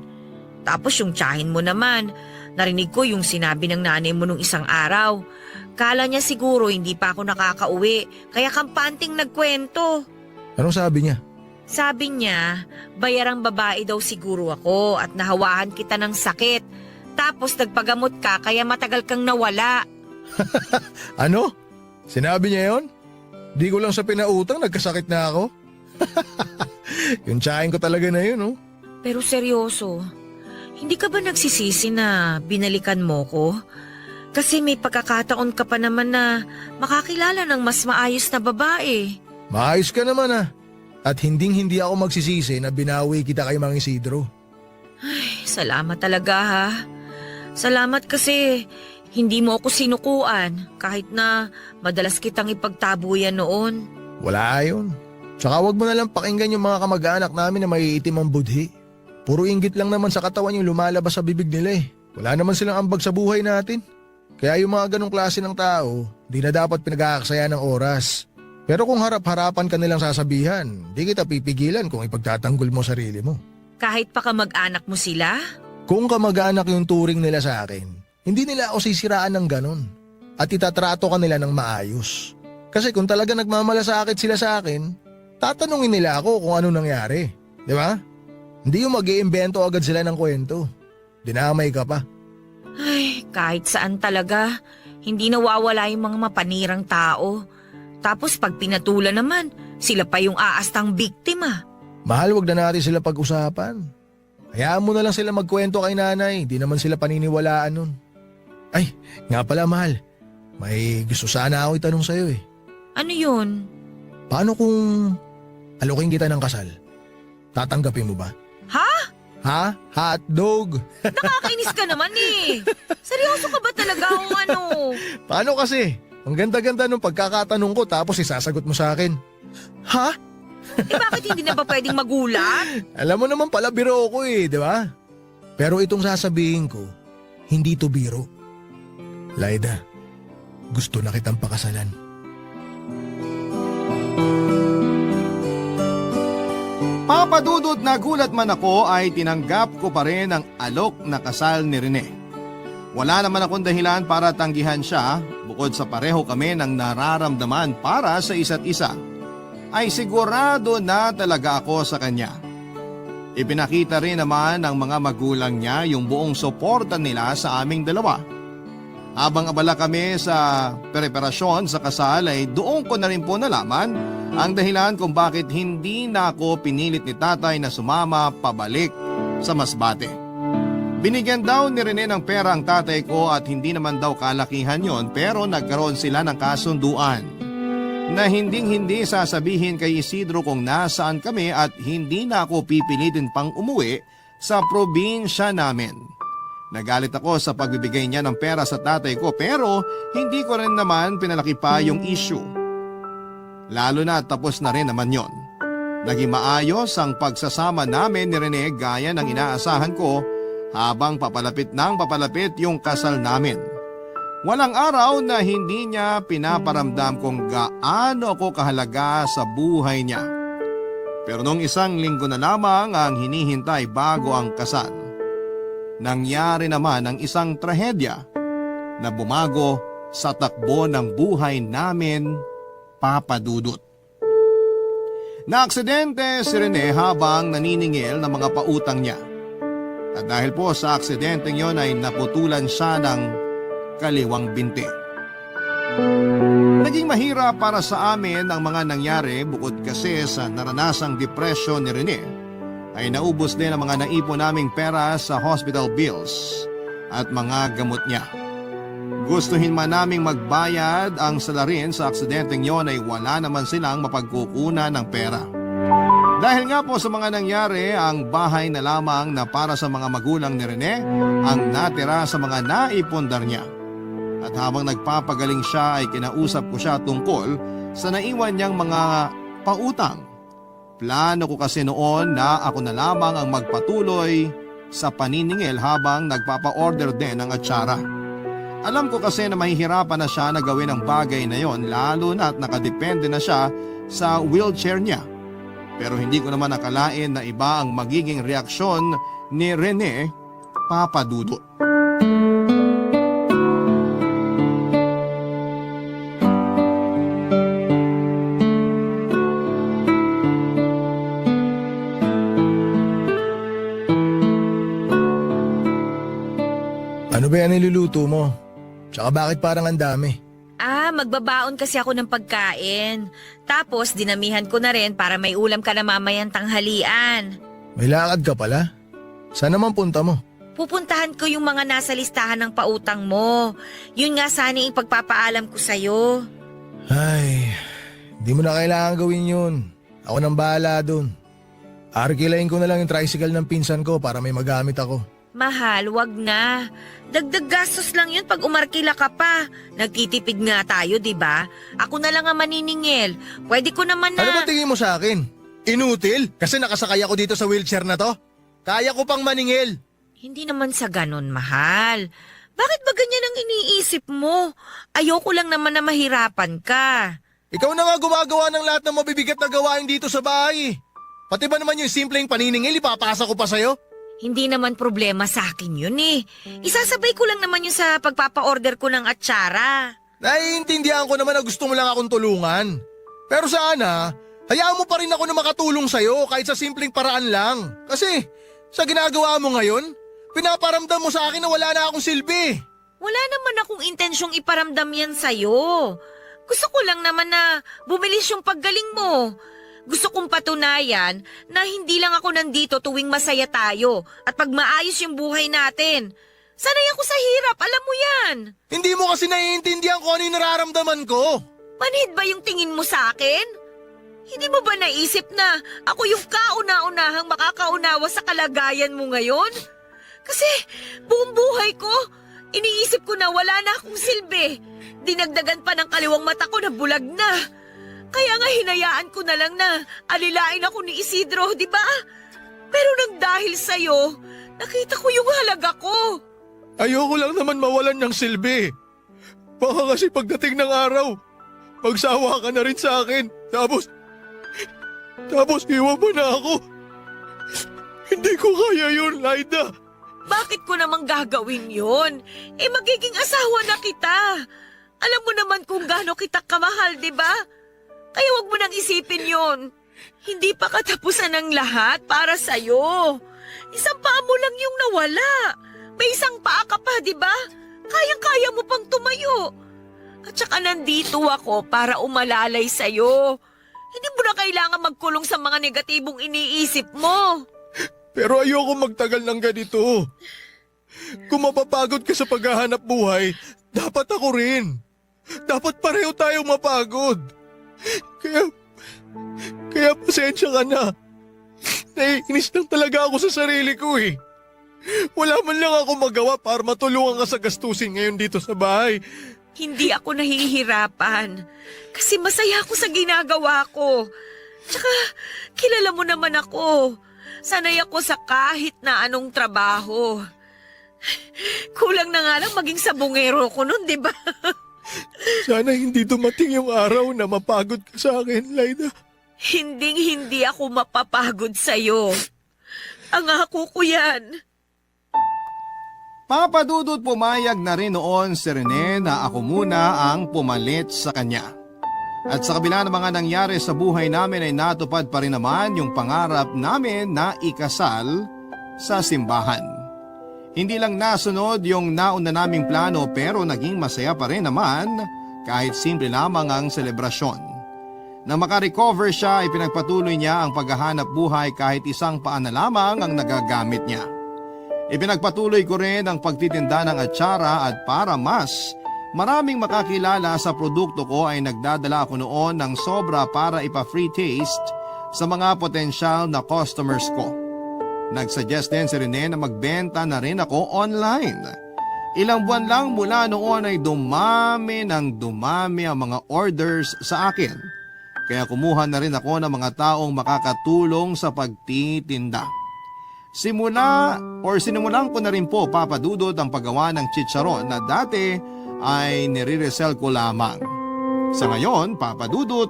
Tapos yung tiyahin mo naman, Narinig ko yung sinabi ng nanay mo nung isang araw. Kala niya siguro hindi pa ako nakakauwi, kaya kampanting nagkwento. Anong sabi niya? Sabi niya, bayarang babae daw siguro ako at nahawahan kita ng sakit. Tapos nagpagamot ka kaya matagal kang nawala. Ano? Sinabi niya yon? Di ko lang sa pinautang, nagkasakit na ako. Yung tsahin ko talaga na yun, oh. Pero seryoso, hindi ka ba nagsisisi na binalikan mo ko? Kasi may pagkakataon ka pa naman na makakilala ng mas maayos na babae. Maayos ka naman ah. At hindi ako magsisisi na binawi kita kay Mang Isidro. Salamat talaga ha. Salamat kasi hindi mo ako sinukuan kahit na madalas kitang ipagtabuyan noon. Wala yun. Tsaka wag mo na lang pakinggan yung mga kamag-anak namin na may itim ang budhi. Puro inggit lang naman sa katawan yung lumalabas sa bibig nila eh. Wala naman silang ambag sa buhay natin. Kaya yung mga ganong klase ng tao, di na dapat pinag-aaksaya ng oras. Pero kung harap-harapan ka nilang sasabihan, di kita pipigilan kung ipagtatanggol mo sarili mo. Kahit pa kamag-anak mo sila? Kung kamag-anak yung turing nila sa akin, hindi nila ako sisiraan ng ganon. At itatrato ka nila ng maayos. Kasi kung talaga nagmamalasakit sila sa akin, tatanungin nila ako kung ano nangyari. Di ba? Hindi yung mag-iimbento agad sila ng kwento. Dinamay ka pa. Ay, kahit saan talaga, hindi nawawala yung mga mapanirang tao. Tapos pag pinatulan naman, sila pa yung aastang biktima. Mahal, wag na natin sila pag-usapan. Hayaan mo na lang sila magkwento kay nanay, di naman sila paniniwalaan nun. Ay, nga pala mahal, may gusto sana ako itanong sa'yo eh. Ano yun? Paano kung alokin kita ng kasal? Tatanggapin mo ba? Ha? Ha? Hotdog? Nakakainis ka naman eh. Seryoso ka ba talaga o ano? Paano kasi? Ang ganda-ganda nung pagkakatanong ko tapos isasagot mo sa akin. Ha? Eh bakit hindi na ba pwedeng magulat? Alam mo naman pala biro ko eh, di ba? Pero itong sasabihin ko, hindi to biro. Laida, gusto na kitang pakasalan. Papadudot na gulat man ako ay tinanggap ko pa rin ang alok na kasal ni Rene. Wala naman akong dahilan para tanggihan siya bukod sa pareho kami ng nararamdaman para sa isa't isa. Ay sigurado na talaga ako sa kanya. Ipinakita rin naman ng mga magulang niya yung buong suporta nila sa aming dalawa. Habang abala kami sa preparasyon sa kasal ay doon ko na rin po nalaman ang dahilan kung bakit hindi na ako pinilit ni tatay na sumama pabalik sa Masbate. Binigyan daw ni Rene ng pera ang tatay ko at hindi naman daw kalakihan yon, pero nagkaroon sila ng kasunduan na hindi sasabihin kay Isidro kung nasaan kami at hindi na ako pipilitin pang umuwi sa probinsya namin. Nagalit ako sa pagbibigay niya ng pera sa tatay ko pero hindi ko rin naman pinalaki pa yung issue. Lalo na tapos na rin naman yon. Naging maayos ang pagsasama namin ni Rene gaya ng inaasahan ko habang papalapit yung kasal namin. Walang araw na hindi niya pinaparamdam kung gaano ako kahalaga sa buhay niya. Pero nung isang linggo na lamang ang hinihintay bago ang kasal, nangyari naman ang isang trahedya na bumago sa takbo ng buhay namin, Papa Dudut. Naaksidente si Rene habang naniningil ng mga pautang niya. At dahil po sa aksidenteng yon ay naputulan siya ng kaliwang binti. Naging mahirap para sa amin ang mga nangyari bukod kasi sa naranasang depresyon ni Rene ay naubos din ang mga naipon naming pera sa hospital bills at mga gamot niya. Gustuhin man naming magbayad ang salarin sa aksidenteng yon ay wala naman silang mapagkukunan ng pera. Dahil nga po sa mga nangyari, ang bahay na lamang na para sa mga magulang ni Rene ang natira sa mga naipundar niya. At habang nagpapagaling siya ay kinausap ko siya tungkol sa naiwan niyang mga pautang. Plano ko kasi noon na ako na lamang ang magpatuloy sa paniningil habang nagpapa-order din ng atsara. Alam ko kasi na mahihirapan na siya na gawin ang bagay na yon lalo na at nakadepende na siya sa wheelchair niya. Pero hindi ko naman nakalain na iba ang magiging reaksyon ni Rene, Papa Dudut. Ano ba yan niluluto mo? Tsaka bakit parang ang dami? Magbabaon kasi ako ng pagkain. Tapos dinamihan ko na rin para may ulam ka na mamayang tanghalian. May lakad ka pala? Saan naman punta mo? Pupuntahan ko yung mga nasa listahan ng pautang mo. Yun nga sana yung pagpapaalam ko sa'yo. Ay, di mo na kailangan gawin yun. Ako nang bahala dun. Arkilain ko na lang yung tricycle ng pinsan ko para may magamit ako. Mahal, wag na. Dagdag gastos lang yun pag umarkila ka pa. Nagtitipid nga tayo, di ba? Ako na lang ang maniningil. Pwede ko naman na... Ano ba tingin mo sa akin? Inutil? Kasi nakasakay ako dito sa wheelchair na to? Kaya ko pang maningil. Hindi naman sa ganon, mahal. Bakit ba ganyan ang iniisip mo? Ayoko lang naman na mahirapan ka. Ikaw na nga gumagawa ng lahat ng mabibigat na gawain dito sa bahay. Pati ba naman yung simpleng paniningil, ipapasa ko pa sa'yo? Hindi naman problema sa akin yun eh. Isasabay ko lang naman yun sa pagpapa-order ko ng atsara. Naiintindihan ko naman na gusto mo lang akong tulungan. Pero sana, hayaan mo pa rin ako na makatulong sa'yo kahit sa simpleng paraan lang. Kasi sa ginagawa mo ngayon, pinaparamdam mo sa akin na wala na akong silbi. Wala naman akong intensyong iparamdam yan sa'yo. Gusto ko lang naman na bumilis yung paggaling mo. Gusto kong patunayan na hindi lang ako nandito tuwing masaya tayo at pag maayos yung buhay natin. Sanay ako sa hirap, alam mo yan. Hindi mo kasi naiintindihan kung ano yung nararamdaman ko. Manhid ba yung tingin mo sa akin? Hindi mo ba naisip na ako yung kauna-unahang makakaunawa sa kalagayan mo ngayon? Kasi buong buhay ko, iniisip ko na wala na akong silbi. Dinagdagan pa ng kaliwang mata ko na bulag na. Kaya nga hinayaan ko na lang na alilain ako ni Isidro, di ba? Pero nang dahil sa'yo, nakita ko yung halaga ko. Ayoko lang naman mawalan ng silbi. Baka kasi pagdating ng araw, magsawa ka na rin sa akin. Tapos iwan mo na ako. Hindi ko kaya yun, Laida. Bakit ko namang gagawin yun? Magiging asawa na kita. Alam mo naman kung gaano kita kamahal, di ba? Kaya wag mo nang isipin yon. Hindi pa katapusan ng lahat para sa'yo. Isang paa mo lang yung nawala. May isang paa ka pa, di ba? Kayang-kaya mo pang tumayo. At saka nandito ako para umalalay sa'yo. Hindi mo na kailangan magkulong sa mga negatibong iniisip mo. Pero ayoko magtagal ng ganito. Kung mapapagod ka sa paghahanap buhay, dapat ako rin. Dapat pareho tayong mapagod. Kaya pasensya ka na. Naiinis lang talaga ako sa sarili ko eh. Wala man lang ako magawa para matulungan ka sa gastusin ngayon dito sa bahay. Hindi ako nahihirapan. Kasi masaya ako sa ginagawa ko. Tsaka, kilala mo naman ako. Sanay ako sa kahit na anong trabaho. Kulang na nga lang maging sabungero ko nun, di ba? Sana hindi dumating yung araw na mapagod ka sa akin, Laida. Hinding-hindi ako mapapagod sa'yo. Ang ako ko yan. Papa Dudut pumayag na rin noon si Rene na ako muna ang pumalit sa kanya. At sa kabila ng mga nangyari sa buhay namin ay natupad pa rin naman yung pangarap namin na ikasal sa simbahan. Hindi lang nasunod yung nauna naming plano pero naging masaya pa rin naman kahit simple lamang ang selebrasyon. Nang makarecover siya ay pinagpatuloy niya ang paghahanap buhay kahit isang paa na lamang ang nagagamit niya. Ipinagpatuloy ko rin ang pagtitinda ng atsara at para mas maraming makakilala sa produkto ko ay nagdadala ako noon ng sobra para ipa-free taste sa mga potensyal na customers ko. Nagsuggest din si Rene na magbenta na rin ako online. Ilang buwan lang mula noon ay dumami ng dumami ang mga orders sa akin. Kaya kumuha na rin ako ng mga taong makakatulong sa pagtitinda. Sinimulan ko na rin po, Papa Dudut, ang paggawa ng chicharon na dati ay nire-resell ko lamang. Sa ngayon, Papa Dudut,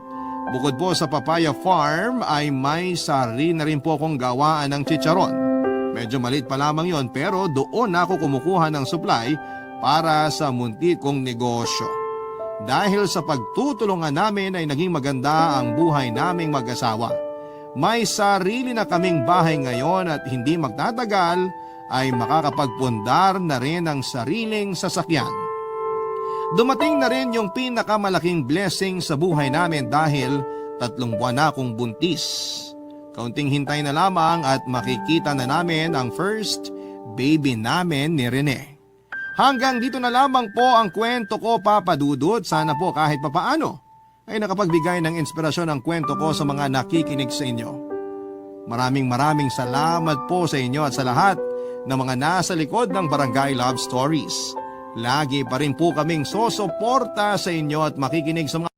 bukod po sa Papaya Farm ay may sarili na rin po akong gawaan ng chicharon. Medyo maliit pa lamang yon pero doon ako kumukuha ng supply para sa munti kong negosyo. Dahil sa pagtutulungan namin ay naging maganda ang buhay naming mag-asawa. May sarili na kaming bahay ngayon at hindi magtatagal ay makakapagpundar na rin ang sariling sasakyan. Dumating na rin yung pinakamalaking blessing sa buhay namin dahil 3 buwan na akong buntis. Kaunting hintay na lamang at makikita na namin ang first baby namin ni Rene. Hanggang dito na lamang po ang kwento ko, Papa Dudut. Sana po kahit papaano ay nakapagbigay ng inspirasyon ang kwento ko sa mga nakikinig sa inyo. Maraming salamat po sa inyo at sa lahat ng mga nasa likod ng Barangay Love Stories. Lagi pa rin po kaming sosuporta sa inyo at makikinig sa mga